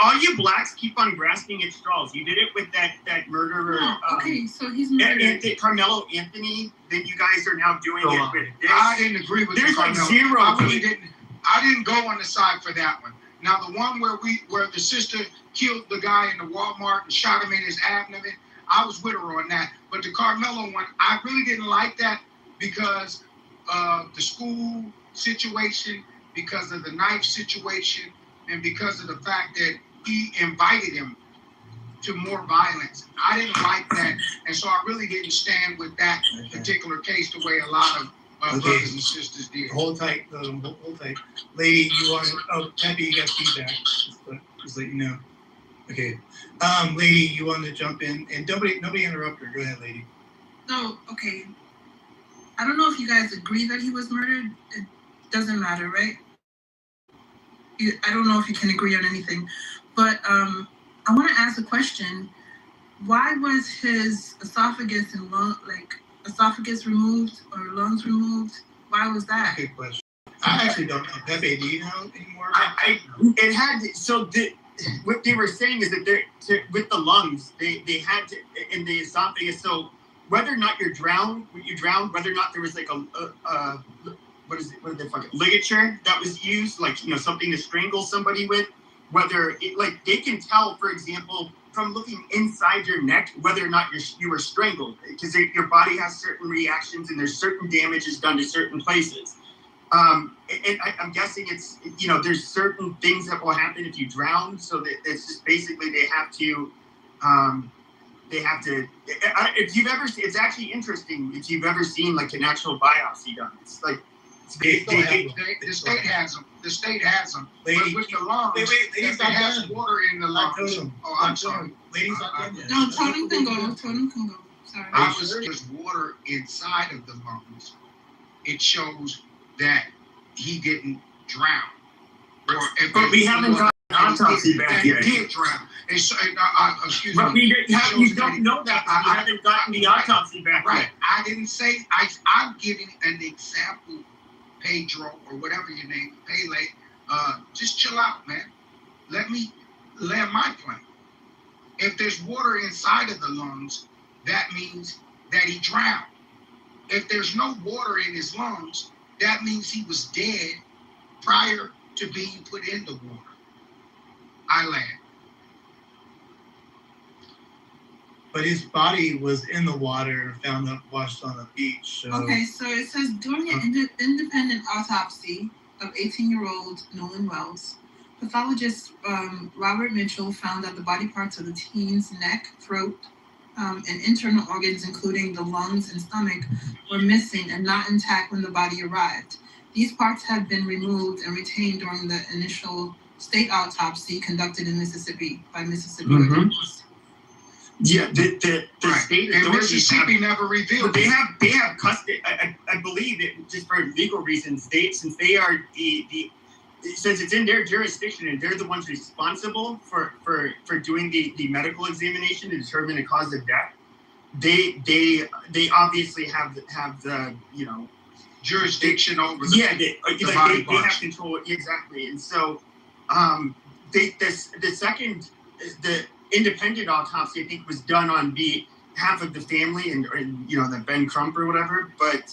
all you blacks keep on grasping at straws. You did it with that murderer. Okay, so he's murdered. Carmelo Anthony. Then you guys are now doing it with this. I didn't agree with There's Carmelo. like zero. I didn't go on the side for that one. Now the one where the sister killed the guy in the Walmart and shot him in his abdomen, I was with her on that. But the Carmelo one, I really didn't like that because of the school situation, because of the knife situation, and because of the fact that he invited him to more violence. I didn't like that, and so I really didn't stand with that particular case the way a lot of brothers and sisters did. Hold tight, hold tight. Lady, you want Peppy, you got feedback. Just let you know. Okay. Lady, you want to jump in? And nobody interrupt her. Go ahead, lady. So, okay. I don't know if you guys agree that he was murdered. It doesn't matter, right? I don't know if you can agree on anything. But I want to ask a question. Why was his esophagus and esophagus removed or lungs removed? Why was that? Good question. I actually don't know. Pepe, do you know anymore? It had what they were saying is that with the lungs, they had to in the esophagus. So whether or not you drowned, whether or not there was like a what is it? What did they fucking ligature that was used, like something to strangle somebody with. Whether it like they can tell, for example, from looking inside your neck whether or not you were strangled, because your body has certain reactions and there's certain damages done to certain places. And I'm guessing it's there's certain things that will happen if you drown. So that it's just basically they have to. If you've ever seen, it's actually interesting if you've ever seen like an actual biopsy done. It's like the state has them. The state has them. But with the lungs, if it has water in the lungs. Oh, I'm sorry. Ladies, not done. No, Totem can go. Sorry. I was there's water inside of the lungs. It shows that he didn't drown. But we haven't got an autopsy back yet. He did drown. Excuse but me. You don't know that. I haven't gotten the autopsy back right. yet. I didn't say. I'm giving an example, Pedro, or whatever your name, Pele. Just chill out, man. Let me land my plane. If there's water inside of the lungs, that means that he drowned. If there's no water in his lungs, that means he was dead prior to being put in the water. I land. But his body was in the water, found up washed on the beach. So. Okay, so it says during an independent autopsy of 18-year-old Nolan Wells, pathologist Robert Mitchell found that the body parts of the teen's neck, throat, and internal organs, including the lungs and stomach, were missing and not intact when the body arrived. These parts had been removed and retained during the initial state autopsy conducted in Mississippi by Mississippi authorities. Yeah, the state and authorities Mississippi never revealed. They have custody. I believe it just for legal reasons. Since they are since it's in their jurisdiction and they're the ones responsible for doing the medical examination to determine the cause of death, they obviously have the jurisdiction over the they body have parts. control exactly. And so the independent autopsy I think was done on behalf of the family and the Ben Crump or whatever, but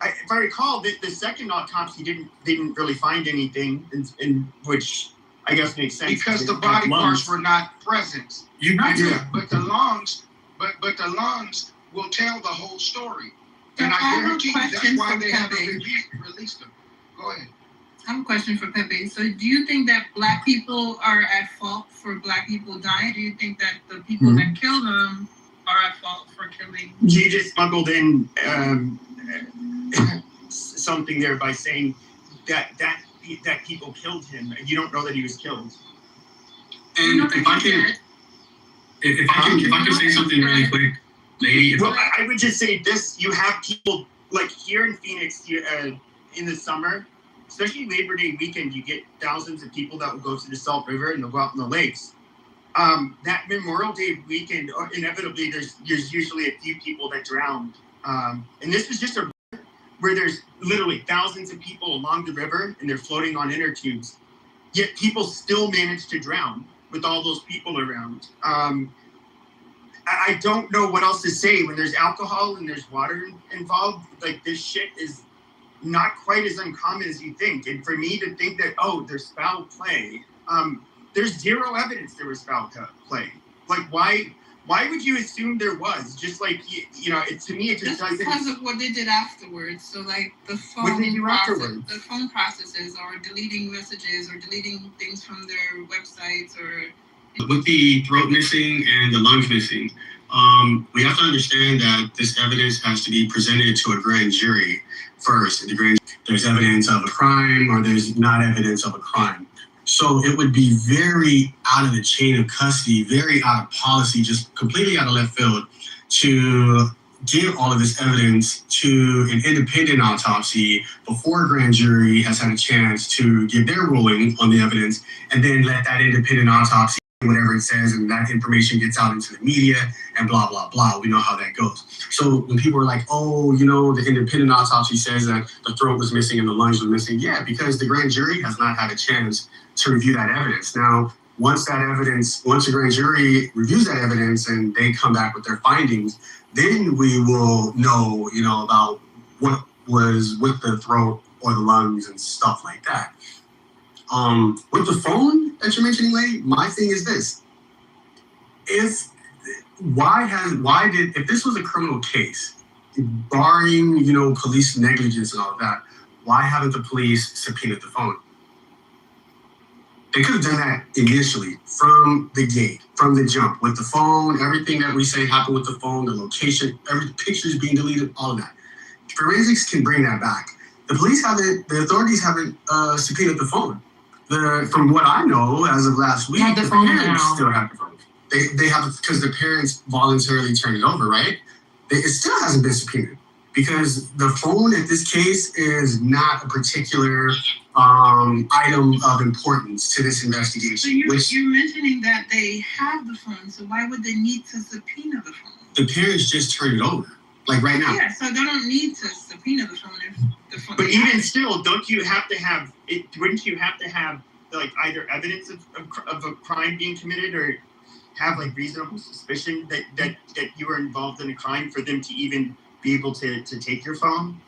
if I recall, the second autopsy didn't really find anything, in which I guess makes sense because the body parts were not present. But the lungs will tell the whole story, and I guarantee you that's why they haven't released them. Go ahead. I have a question for Pepe. So do you think that Black people are at fault for Black people dying? Do you think that the people that killed them are at fault for killing? You just smuggled in something there by saying that people killed him. You don't know that he was killed. And if I can say something really quick, lady. Well, I would just say this: you have people like here in Phoenix in the summer, especially Labor Day weekend. You get thousands of people that will go to the Salt River and they'll go out in the lakes. That Memorial Day weekend, inevitably, there's usually a few people that drowned. And this was just where there's literally thousands of people along the river and they're floating on inner tubes. Yet people still manage to drown with all those people around. I don't know what else to say when there's alcohol and there's water involved. Like this shit is not quite as uncommon as you think. And for me to think that, there's foul play, there's zero evidence there was foul play. Like why would you assume there was? Just like, to me, it just doesn't. Because of what they did afterwards. So like the phone processes or deleting messages or deleting things from their websites or. With the throat missing and the lungs missing, we have to understand that this evidence has to be presented to a grand jury first. There's evidence of a crime or there's not evidence of a crime. So it would be very out of the chain of custody, very out of policy, just completely out of left field to give all of this evidence to an independent autopsy before a grand jury has had a chance to give their ruling on the evidence and then let that independent autopsy whatever it says, and that information gets out into the media and blah, blah, blah. We know how that goes. So when people are like, oh, you know, the independent autopsy says that the throat was missing and the lungs were missing. Yeah, because the grand jury has not had a chance to review that evidence. Now, once the grand jury reviews that evidence and they come back with their findings, then we will know, you know, about what was with the throat or the lungs and stuff like that. With the phone that you're mentioning, Lay, my thing is this. If this was a criminal case, barring, you know, police negligence and all of that, why haven't the police subpoenaed the phone? They could have done that initially from the gate, from the jump, with the phone, everything that we say happened with the phone, the location, every pictures being deleted, all of that. Forensics can bring that back. The authorities haven't subpoenaed the phone. From what I know, as of last week, the parents still have the phone. They have it because the parents voluntarily turned it over, right? It still hasn't been subpoenaed because the phone in this case is not a particular item of importance to this investigation. So you're mentioning that they have the phone, so why would they need to subpoena the phone? The parents just turned it over, like right now. Yeah, so they don't need to subpoena the phone if the phone. But even still, don't you have to have it? Wouldn't you have to have like either evidence of a crime being committed or have like reasonable suspicion that you were involved in a crime for them to even be able to take your phone?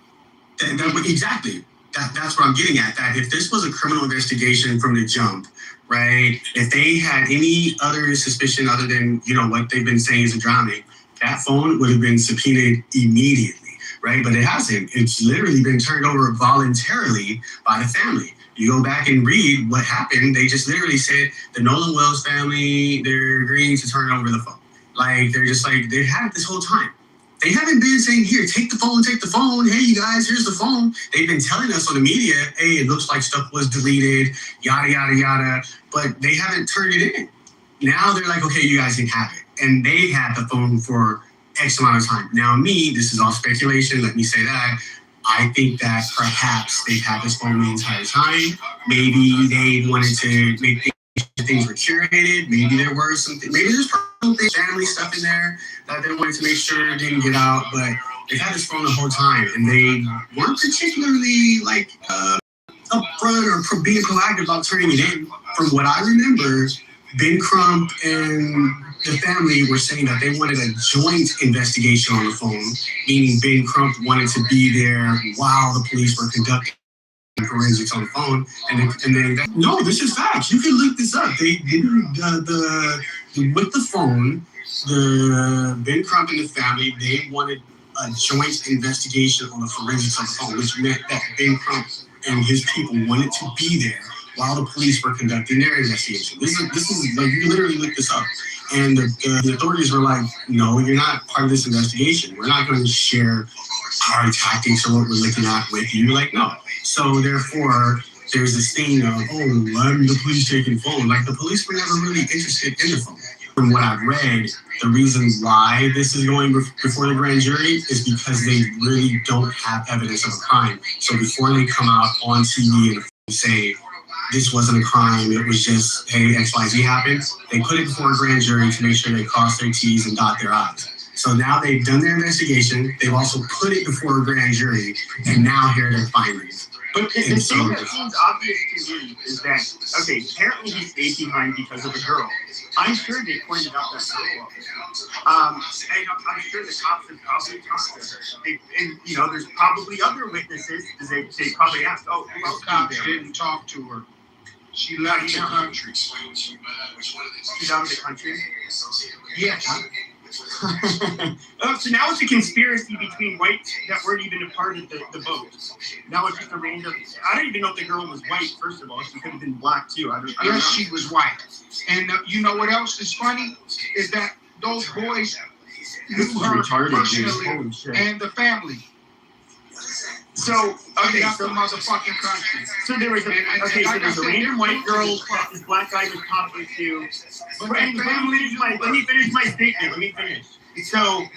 Exactly. That's what I'm getting at. That if this was a criminal investigation from the jump, right? If they had any other suspicion other than, you know, what they've been saying is a drowning, that phone would have been subpoenaed immediately, right? But it hasn't. It's literally been turned over voluntarily by the family. You go back and read what happened. They just literally said the Nolan Wells family, they're agreeing to turn over the phone. Like, they're just like, they've had it this whole time. They haven't been saying, here, take the phone. Hey, you guys, here's the phone. They've been telling us on the media, hey, it looks like stuff was deleted, yada, yada, yada. But they haven't turned it in. Now they're like, okay, you guys can have it. And they had the phone for X amount of time. Now this is all speculation. Let me say that. I think that perhaps they've had this phone the entire time. Maybe they wanted to make things were curated. Maybe there were something. Maybe there's personal things, family stuff in there that they wanted to make sure didn't get out. But they've had this phone the whole time, and they weren't particularly like upfront or being proactive about turning it in. From what I remember, Ben Crump and the family were saying that they wanted a joint investigation on the phone, meaning Ben Crump wanted to be there while the police were conducting forensics on the phone. And then no, this is facts. You can look this up. They didn't with the phone, the Ben Crump and the family, they wanted a joint investigation on the forensics on the phone, which meant that Ben Crump and his people wanted to be there while the police were conducting their investigation. This is like, you literally look this up. And the authorities were like, no, you're not part of this investigation. We're not going to share our tactics or what we're looking at with you. Like, no. So therefore, there's this thing of, oh, why are the police taking phone? Like, the police were never really interested in the phone. From what I've read, the reason why this is going before the grand jury is because they really don't have evidence of a crime. So before they come out on TV and say, this wasn't a crime, it was just, hey, XYZ happened, they put it before a grand jury to make sure they cross their T's and dot their I's. So now they've done their investigation, they've also put it before a grand jury, and now here are their findings. But the thing that seems obvious to me is that, okay, apparently he stayed behind because of a girl. I'm sure they pointed out that girl. And I'm sure the cops have probably talked to her. And, you know, there's probably other witnesses, because they probably asked, oh, who else cops didn't talk to her. She left the country. She's out of the country? Yes. Oh, so now it's a conspiracy between whites that weren't even a part of the vote. Now it's just a random. I don't even know if the girl was white. First of all, she could have been black too. I don't know. She was white. And you know what else is funny is that those boys knew her personally and the family. So so motherfucking country. So there was a random white girl that this black guy was talking to. Let me finish my statement. So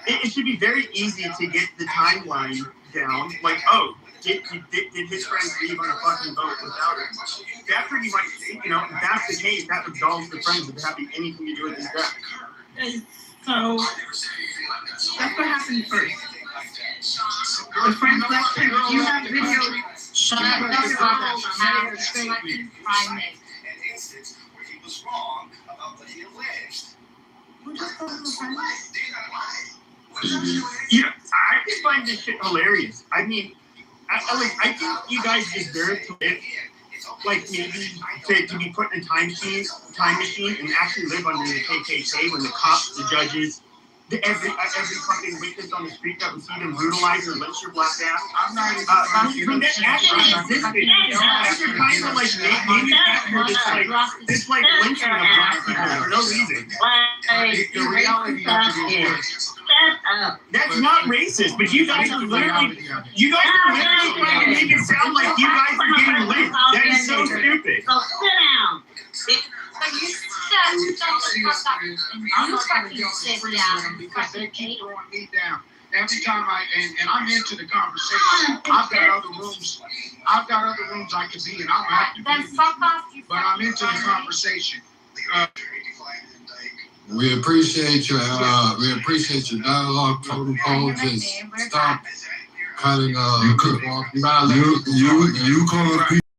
it should be very easy to get the timeline down, like, oh, did his friends leave on a fucking boat without him? That pretty much, you know, if that's the case, that absolves the friends of having anything to do with his death. So that's what happened first. The friends left him. You have video. Shut up, That's have how a statement. primate. where he was wrong about what he alleged. Who just told him the primate? You know, I just find this shit hilarious. I mean, I think you guys deserve to live, like, maybe to be put in a time machine and actually live under the KKK when the cops, the judges, every fucking witness on the street that would see them brutalize or lynch your black ass. I'm not even when that actually existed, you're kind of like manufactured this like lynching of black people for no reason. The reality of it is That's not racist, but you guys are literally trying to make it sound like you guys are getting lynched. That is so stupid. So sit down. I'm not going to go because they keep throwing me down. Every time and I'm into the conversation. I've got other rooms I can be in. I don't have to Then be, fuck off, you but I'm into the conversation. We appreciate your dialogue protocol. Just stop cutting you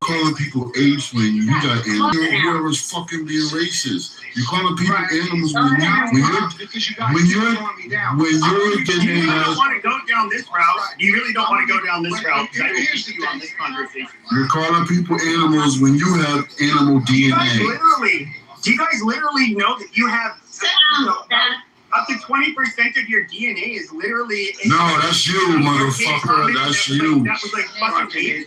calling people apes when you got animals. Whoever's fucking being racist. You calling people animals when you're getting You don't want to go down this route. You really don't want to go down this route because I will keep you on this conversation. You're calling people animals when you have animal DNA. Do you guys literally know that you have up to 20% of your DNA is literally... No, that's you, motherfucker. That's you. That was like fucking ape.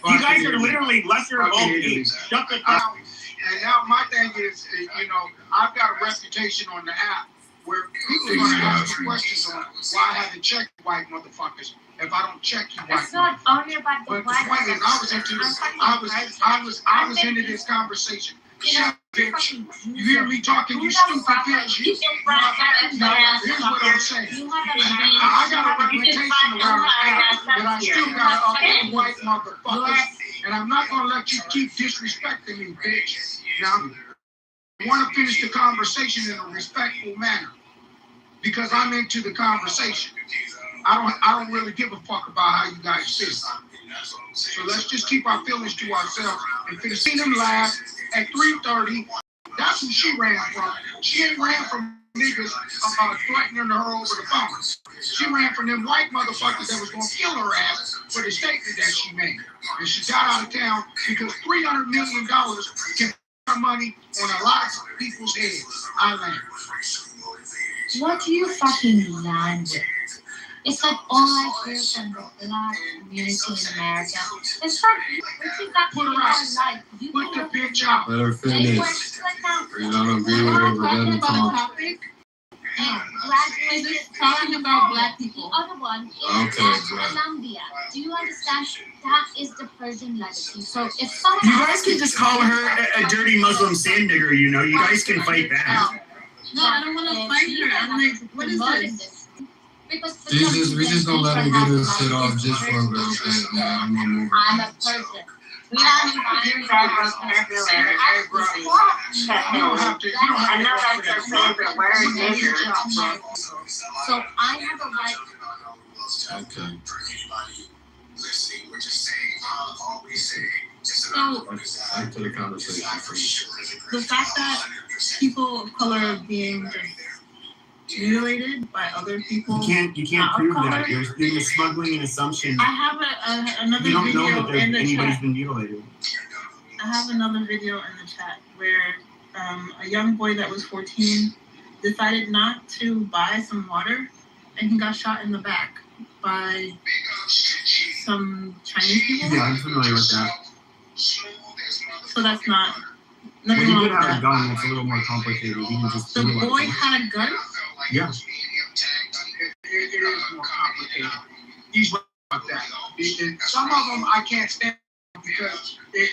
You guys are literally lesser of all apes. Shut the fuck. And now my thing is, you know, I've got a reputation on the app where people are going to ask me questions on why I haven't checked white motherfuckers if I don't check you white. It's not only about the but white. The point is, I was into this conversation. Shut bitch. You hear me talking, you stupid bitch. Here's what I'm saying. I got a reputation around the app, but I still got to uphold white motherfuckers. And I'm not going to let you keep disrespecting me, bitch. Now, I want to finish the conversation in a respectful manner because I'm into the conversation. I don't really give a fuck about how you guys feel. So let's just keep our feelings to ourselves and finish. Seeing them laugh at 3:30. That's who she ran from. She ain't ran from niggas threatening her over the phone. She ran from them white motherfuckers that was going to kill her ass for the statement that she made. And she got out of town because $300 million can put money on a lot of people's heads. I land. What do you fucking land with? It's like all I hear from the black community in America. It's like, what you got Put her out. Put the bitch out. Let her finish. You don't agree with her, but let her talk. Is this talking about black people? The other one is Colombia. Do you understand? That is the Persian legacy. So if someone you guys can just call her a dirty Muslim sand digger, you know. You guys can fight back. No, I don't want to fight her. I'm like, what is this? We just don't let her get her shit off just for a little bit. I'm a person. We don't use that vocabulary. I know that's her favorite word, nigger. So I have a right. Okay. So, back to the conversation. the fact that people of color are being mutilated by other people. You can't prove that. You're smuggling an assumption. I have another you don't video know that in the anybody's chat. been mutilated. I have another video in the chat where a young boy that was 14 decided not to buy some water, and he got shot in the back by some Chinese people. Yeah, I'm familiar with that. So that's not. When Nothing you wrong did with have a that. gun, it's a little more complicated. You can just The boy had a gun. Yeah. It is more complicated. He's right about that. And some of them I can't stand because it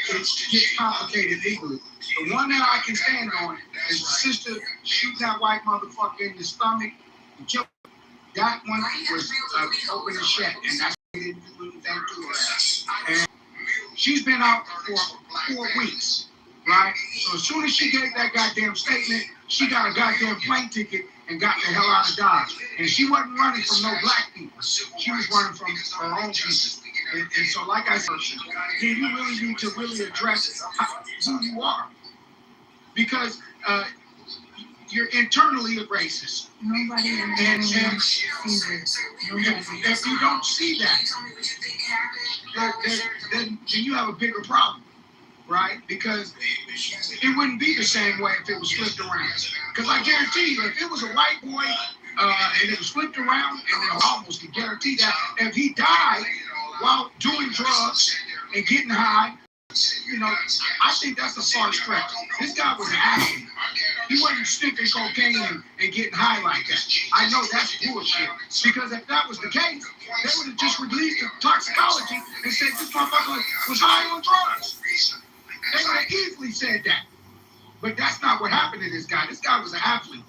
gets complicated legally. The one that I can stand on is the sister shoot that white motherfucker in the stomach and kill him. That one was open and shut, and that's what he didn't She's been out for 4 weeks, right? So as soon as she gave that goddamn statement, she got a goddamn plane ticket and got the hell out of Dodge. And she wasn't running from no black people. She was running from her own people. And so, like I said, you really need to really address who you are. Because you're internally a racist. Nobody if you don't see that, then you have a bigger problem, right? Because it wouldn't be the same way if it was flipped around. Because I guarantee you, if it was a white boy and it was flipped around, and I almost can guarantee that if he died while doing drugs and getting high, you know, I think that's a far stretch. This guy was an athlete. He wasn't sniffing cocaine and getting high like that. I know that's bullshit. Because if that was the case, they would have just released the toxicology and said this motherfucker was high on drugs. They would have easily said that. But that's not what happened to this guy. This guy was an athlete.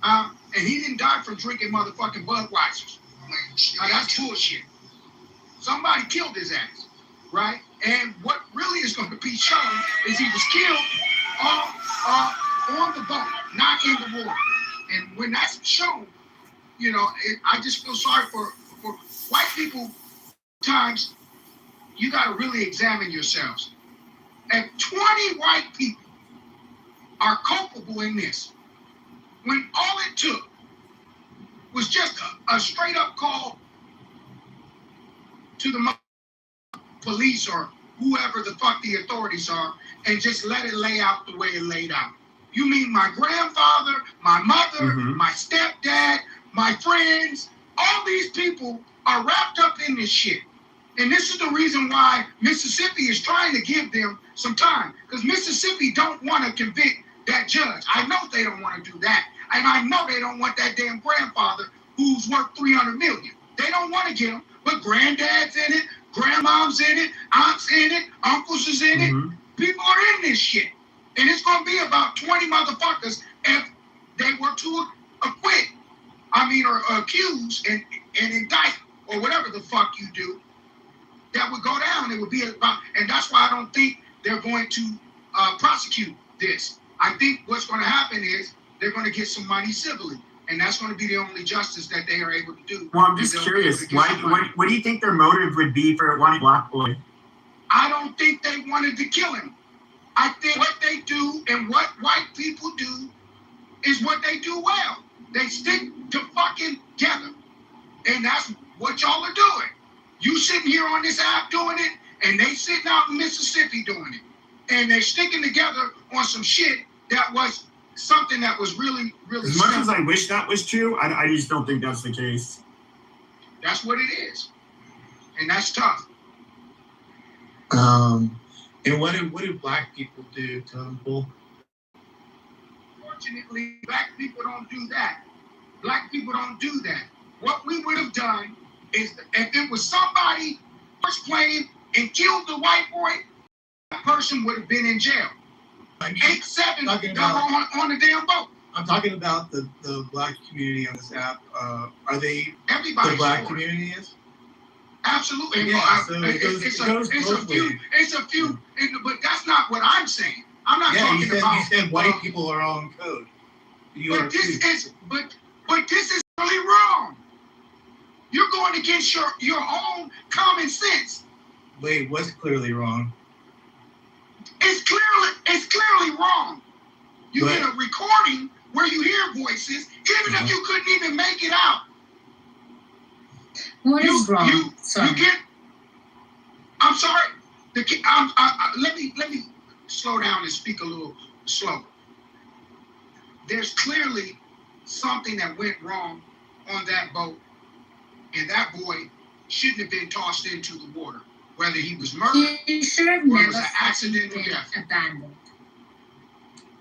And he didn't die from drinking motherfucking Budweisers. Now that's bullshit. Somebody killed his ass, right? And what really is going to be shown is he was killed on the boat, not in the water. And when that's shown, you know, I just feel sorry for white people. Times you got to really examine yourselves. If 20 white people are culpable in this, when all it took was just a straight up call to the police or whoever the fuck the authorities are, and just let it lay out the way it laid out. You mean my grandfather, my mother, my stepdad, my friends, all these people are wrapped up in this shit. And this is the reason why Mississippi is trying to give them some time. Because Mississippi don't want to convict that judge. I know they don't want to do that. And I know they don't want that damn grandfather who's worth $300 million. They don't want to get him, but granddad's in it, grandmom's in it, aunts in it, uncles is in it. People are in this shit. And it's going to be about 20 motherfuckers if they were to acquit, or accuse and indict, or whatever the fuck you do, that would go down. It would be about, and that's why I don't think they're going to prosecute this. I think what's going to happen is they're going to get some money civilly. And that's going to be the only justice that they are able to do. Well, I'm just curious. What do you think their motive would be for wanting Black Boy? I don't think they wanted to kill him. I think what they do and what white people do is what they do well. They stick to fucking together. And that's what y'all are doing. You sitting here on this app doing it, and they sitting out in Mississippi doing it. And they're sticking together on some shit that was something that was really, really As much as I wish that was true, I just don't think that's the case. That's what it is. And that's tough. And what do black people do, Temple? Fortunately, black people don't do that. Black people don't do that. What we would have done is, if it was somebody first plane and killed the white boy, that person would have been in jail. 8-7 on the damn boat. I'm talking about the black community on this app. Are they everybody the black community is? Absolutely. Yeah, It's a few, but that's not what I'm saying. I'm not talking about. You said white people are all in code. But this is really wrong. You're going against your own common sense. Wait, what's clearly wrong? It's clearly wrong. You get a recording where you hear voices, even if you couldn't even make it out. What is wrong? I'm sorry. Let me slow down and speak a little slow. There's clearly something that went wrong on that boat, and that boy shouldn't have been tossed into the water. Whether he was murdered, he should have or never it was an accidental death. Abandoned.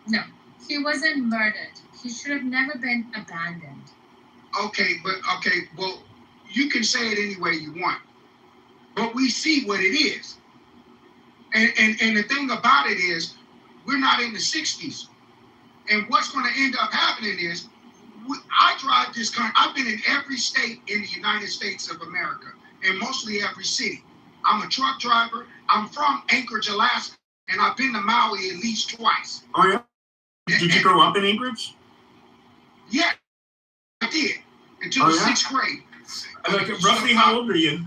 No, he wasn't murdered. He should have never been abandoned. Well, you can say it any way you want, but we see what it is. And the thing about it is, we're not in the 60s. And what's going to end up happening is, I drive this car. I've been in every state in the United States of America, and mostly every city. I'm a truck driver. I'm from Anchorage, Alaska, and I've been to Maui at least twice. Oh yeah. Did you grow up in Anchorage? Yeah, I did until the 6th grade. Like roughly, how old are you?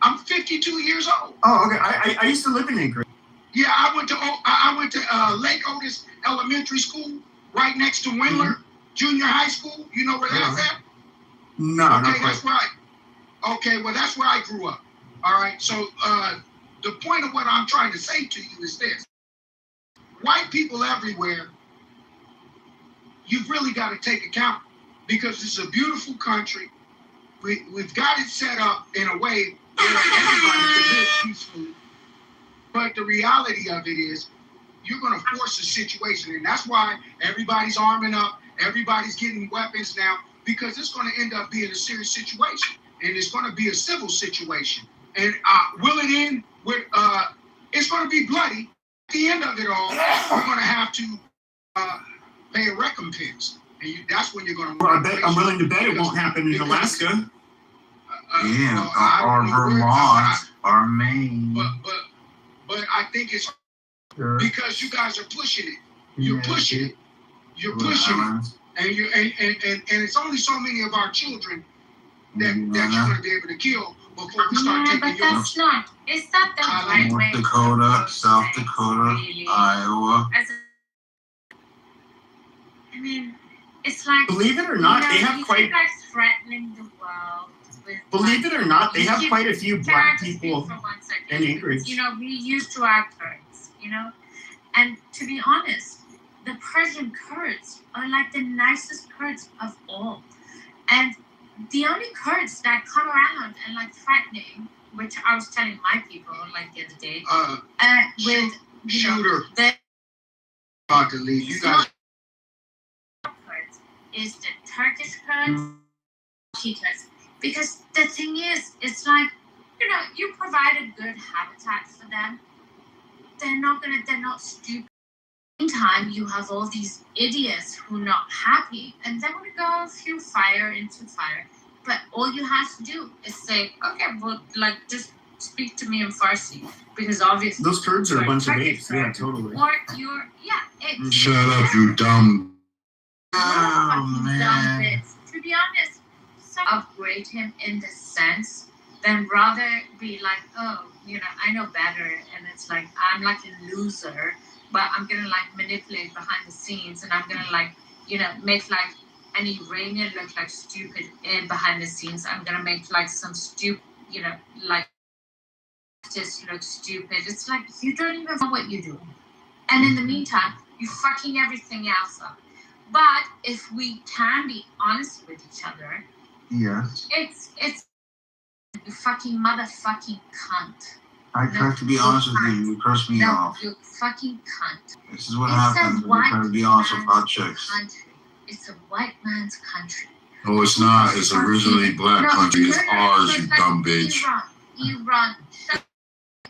I'm 52 years old. Oh, okay. I used to live in Anchorage. Yeah, I went to Lake Otis Elementary School, right next to Windler Junior High School. You know where that's at? No, okay, that's where well, that's where I grew up. All right. So the point of what I'm trying to say to you is this: white people everywhere, you've really got to take account because it's a beautiful country. We've got it set up in a way where everybody can live peacefully. But the reality of it is, you're going to force a situation, and that's why everybody's arming up, everybody's getting weapons now, because it's going to end up being a serious situation, and it's going to be a civil situation. And will it end with? It's going to be bloody. At the end of it all, we're going to have to pay a recompense, and that's when you're going to. Well, I'm willing to bet it won't happen in Alaska. Or Vermont, or Maine. But I think it's because you guys are pushing it. You're pushing it. You're pushing it. And it's only so many of our children that you're going to be able to kill before we start taking but yours. that's not. It's not the right way. North Dakota, South Dakota, really. Iowa. I mean, it's like. Believe it or not, they have you quite. Like threatening the world. Believe it or not, they have quite a few black people in Anchorage. You know, we used to our Kurds, you know, and to be honest, the Persian Kurds are like the nicest Kurds of all. And the only Kurds that come around and like threatening, which I was telling my people like the other day, with shooter. The about to leave. You guys. Kurds is the Turkish Kurds, Kurds. Because the thing is, it's like, you know, you provide a good habitat for them. They're not stupid. Meantime, you have all these idiots who are not happy, and they want to go through fire into fire. But all you have to do is say, okay, well, like, just speak to me in Farsi, because obviously those Kurds are a bunch of apes. Yeah, totally. Or apes. Shut up, you dumb. Oh man. To be honest, upgrade him in the sense, then rather be like, oh, you know, I know better, and it's like I'm like a loser, but I'm gonna like manipulate behind the scenes, and I'm gonna like, you know, make like an Iranian look like stupid in behind the scenes. I'm gonna make like some stupid, you know, like just look stupid. It's like you don't even know what you're doing, and in the meantime, you're fucking everything else up. But if we can be honest with each other, yes, it's you fucking motherfucking cunt. I try to be honest with you. You curse me off. You fucking cunt. This is what happens when you try to be honest with hot chicks. It's a white man's country. No, it's not. It's originally black country. It's ours, you dumb bitch. Iran.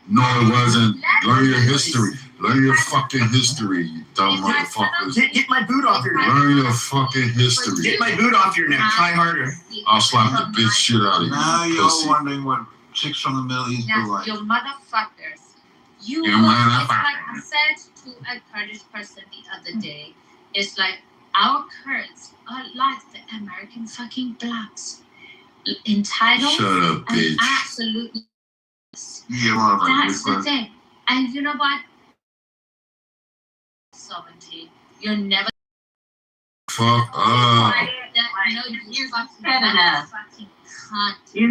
No, it wasn't. Learn your history. Learn your fucking history, you dumb motherfuckers. Get my boot off your neck. Learn your fucking history. Get my boot off your neck. Try harder. I'll slap the bitch shit out of you. Now you're pussy. wondering what chicks from the Middle East Now, do like. you motherfuckers. You It's like motherfucker. I said to a Kurdish person the other day, it's like our Kurds are like the American fucking blacks. Entitled Shut up, and bitch. absolutely. Yeah, That's the thing. And you know what? Sovereignty. You're never. Fuck up. You fucking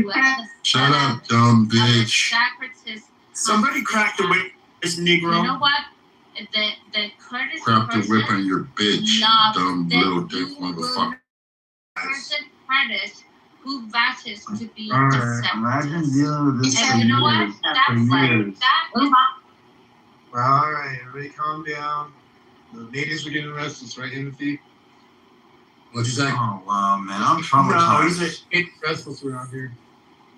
cunt. Shut up, dumb bitch. Somebody cracked the whip. This Negro. You know what? The Kurdish Crap the whip person on your bitch, love dumb the little dick motherfucker. person Kurdish who vouches to be Alright, deceptive. imagine dealing with this And you know what? for That's like years. that is All right, everybody calm down. The natives are getting restless, right, Timothy? What'd you say? Oh wow, man, I'm No, traumatized. he's It's restless around here.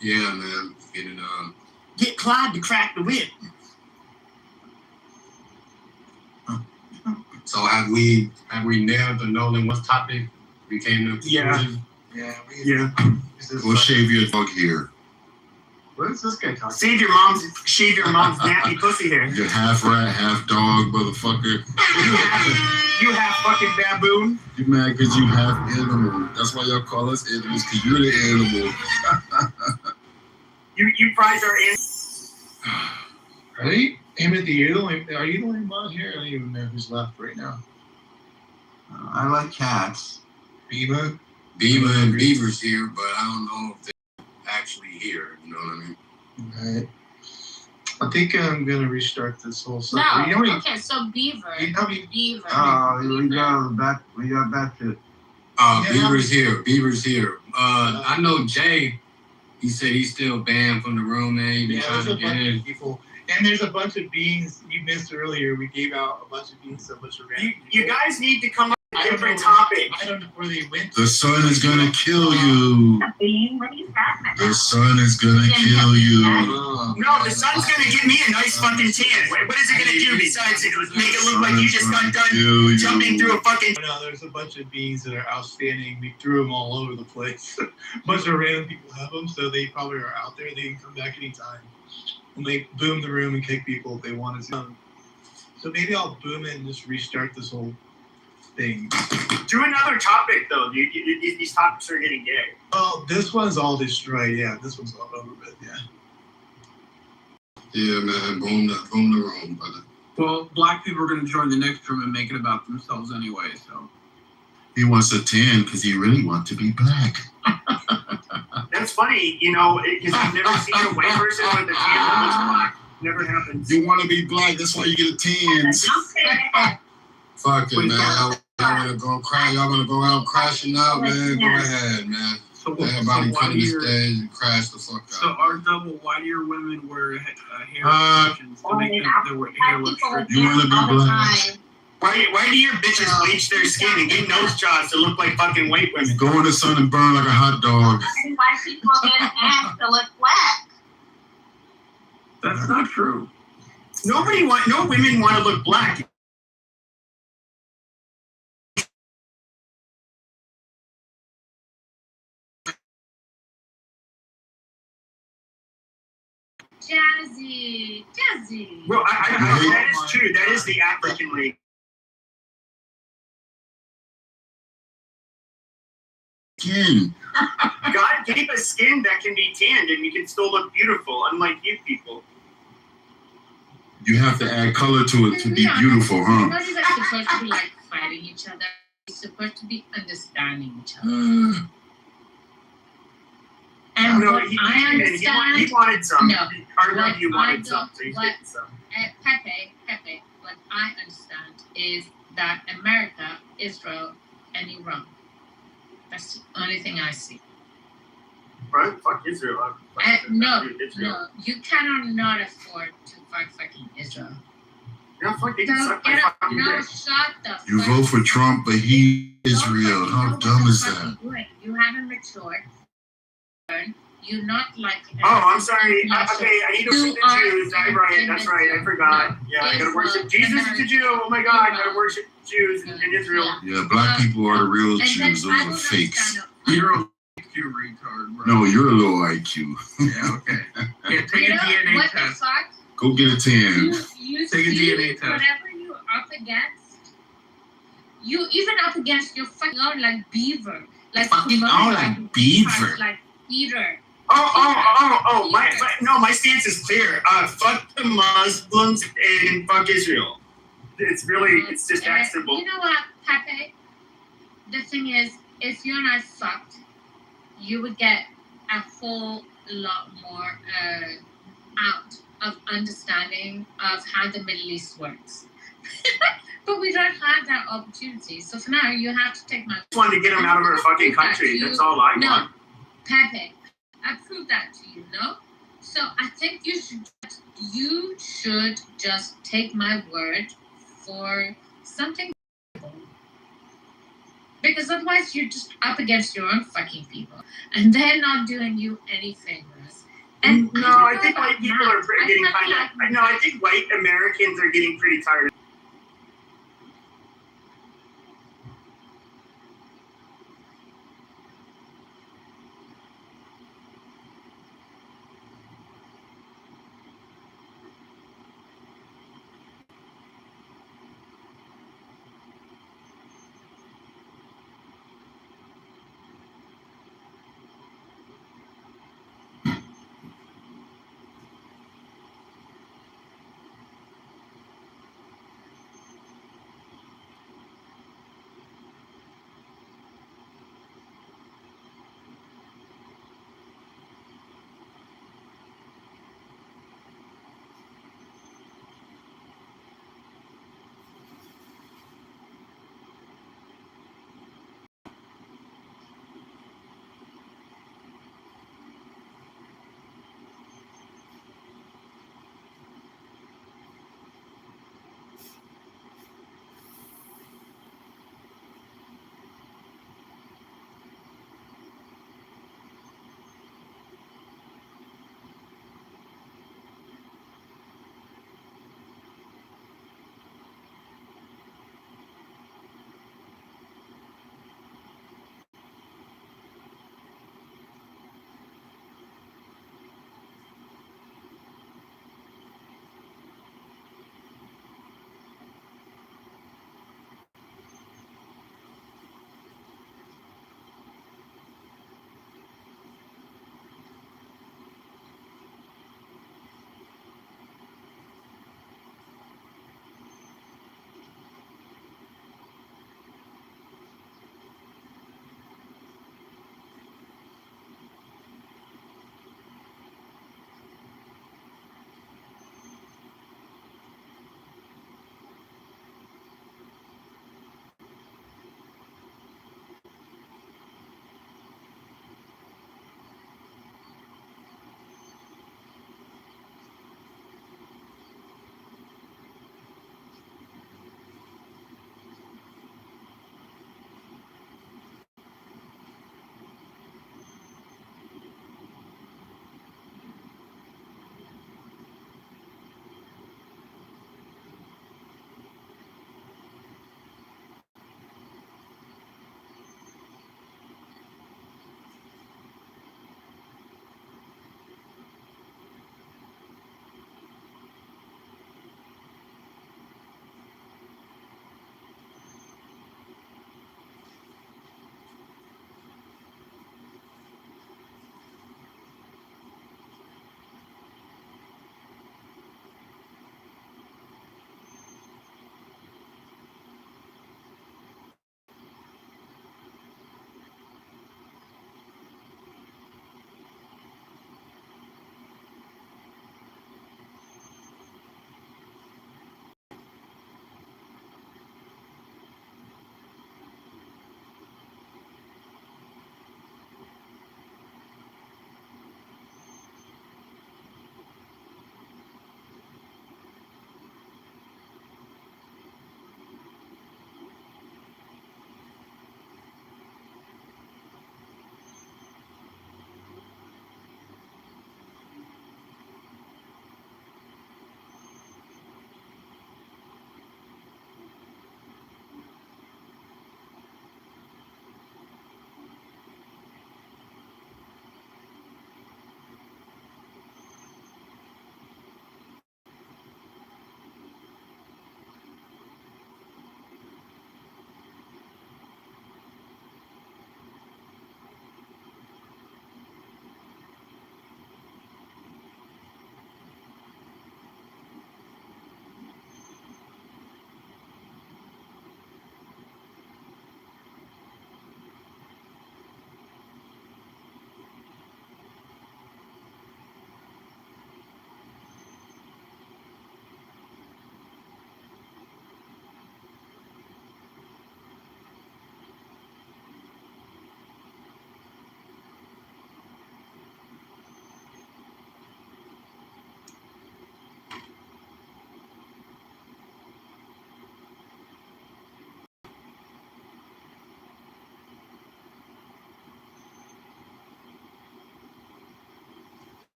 Yeah, man. Getting Get Clyde to crack the whip. So have we nailed the Nolan West topic? We came to Yeah. Yeah. Yeah. Go shave your dog here. What is this guy talking? Shave your mom's nappy pussy hair. You're half rat, half dog, motherfucker. You half fucking baboon. You mad because you half animal. That's why y'all call us animals, because you're the animal. You prize our animals. Are you the only mod here? I don't even know who's left right now. I like cats. Beaver and Beaver's here, but I don't know if they're actually here. You know what I mean? Right. I think I'm gonna restart this whole stuff. No. Okay, so Beaver. Beaver. Oh, we got back to. Beaver's here. Beaver's here. I know Jay. He said he's still banned from the room, man. He been trying to get in. People. And there's a bunch of beans you missed earlier. We gave out a bunch of beans to a bunch of random You guys need to come up with a different topic. I don't know where they went. The sun is gonna kill you. The sun is gonna kill you. No, the sun's gonna give me a nice fucking tan. What is it gonna do besides make it look like you just got done jumping through a fucking... No, there's a bunch of beans that are outstanding. We threw them all over the place. A bunch of random people have them, so they probably are out there. They can come back anytime. And they boom the room and kick people if they want to. So maybe I'll boom it and just restart this whole thing. Do another topic, though. These topics are getting gay. Oh, this one's all destroyed. Yeah, this one's all over with. Yeah. Yeah, man. Boom the room, brother. Well, black people are going to join the next room and make it about themselves anyway, so. He wants a tan because he really wants to be black. That's funny, because I've never seen a white person with a tan that looks black. Never happens. You want to be black, that's why you get a tan. Fuck it, man. Y'all want to go cry? Y'all want to go out crashing out, man? Go ahead, man. Everybody come to the stage and crash the fuck out. So why do your women wear hair extensions to make their hair look straight? You want to be black? Why do your bitches bleach their skin and get nose jobs to look like fucking white women? Go in the sun and burn like a hot dog. Why people get ass to look black? That's not true. No women want to look black. Jazzy. Well, that is true. That is the African league. Skin. God gave us skin that can be tanned and you can still look beautiful, unlike you people. You have to add color to it to be beautiful, huh? Nobody's supposed to be like fighting each other. You're supposed to be understanding each other. And no, what I understand, he wanted some. No, I love you wanted some, so he's getting some. Pepe, what I understand is that America, Israel, and Iran. That's the only thing I see. Right? Fuck Israel. No, you cannot not afford to fuck fucking Israel. Yeah, fuck, they can suck Get my up, fucking no, dick. shut the You fuck vote for Trump, but he Israel. How dumb is that? You haven't matured. You're not like. Oh, I'm sorry. Okay, I need to worship the Jews. That's right. I forgot. Yeah, I gotta worship Jesus is a Jew. Oh my God, I gotta worship Jews in Israel. Yeah, black people are the real Jews. Those are fakes. You're a IQ retard, bro. No, you're a low IQ. Yeah, okay. Yeah, take a DNA what test. The fuck? Go get a tan. You Take a see DNA test. whatever you're up against. You even up against your fucking own like Beaver, like fucking own like Beaver, like Peter. My stance is clear. Fuck the Muslims and fuck Israel. It's just that simple. You know what, Pepe? The thing is, if you and I fucked, you would get a whole lot more out of understanding of how the Middle East works. But we don't have that opportunity. So for now, you have to take my... I just wanted to get them out of our fucking country. That's all I want. Pepe, I proved that to you, no? So I think you should just take my word for something. Because otherwise you're just up against your own fucking people. And they're not doing you any favors. And I think white people are getting kind of... No, I think white Americans are getting pretty tired.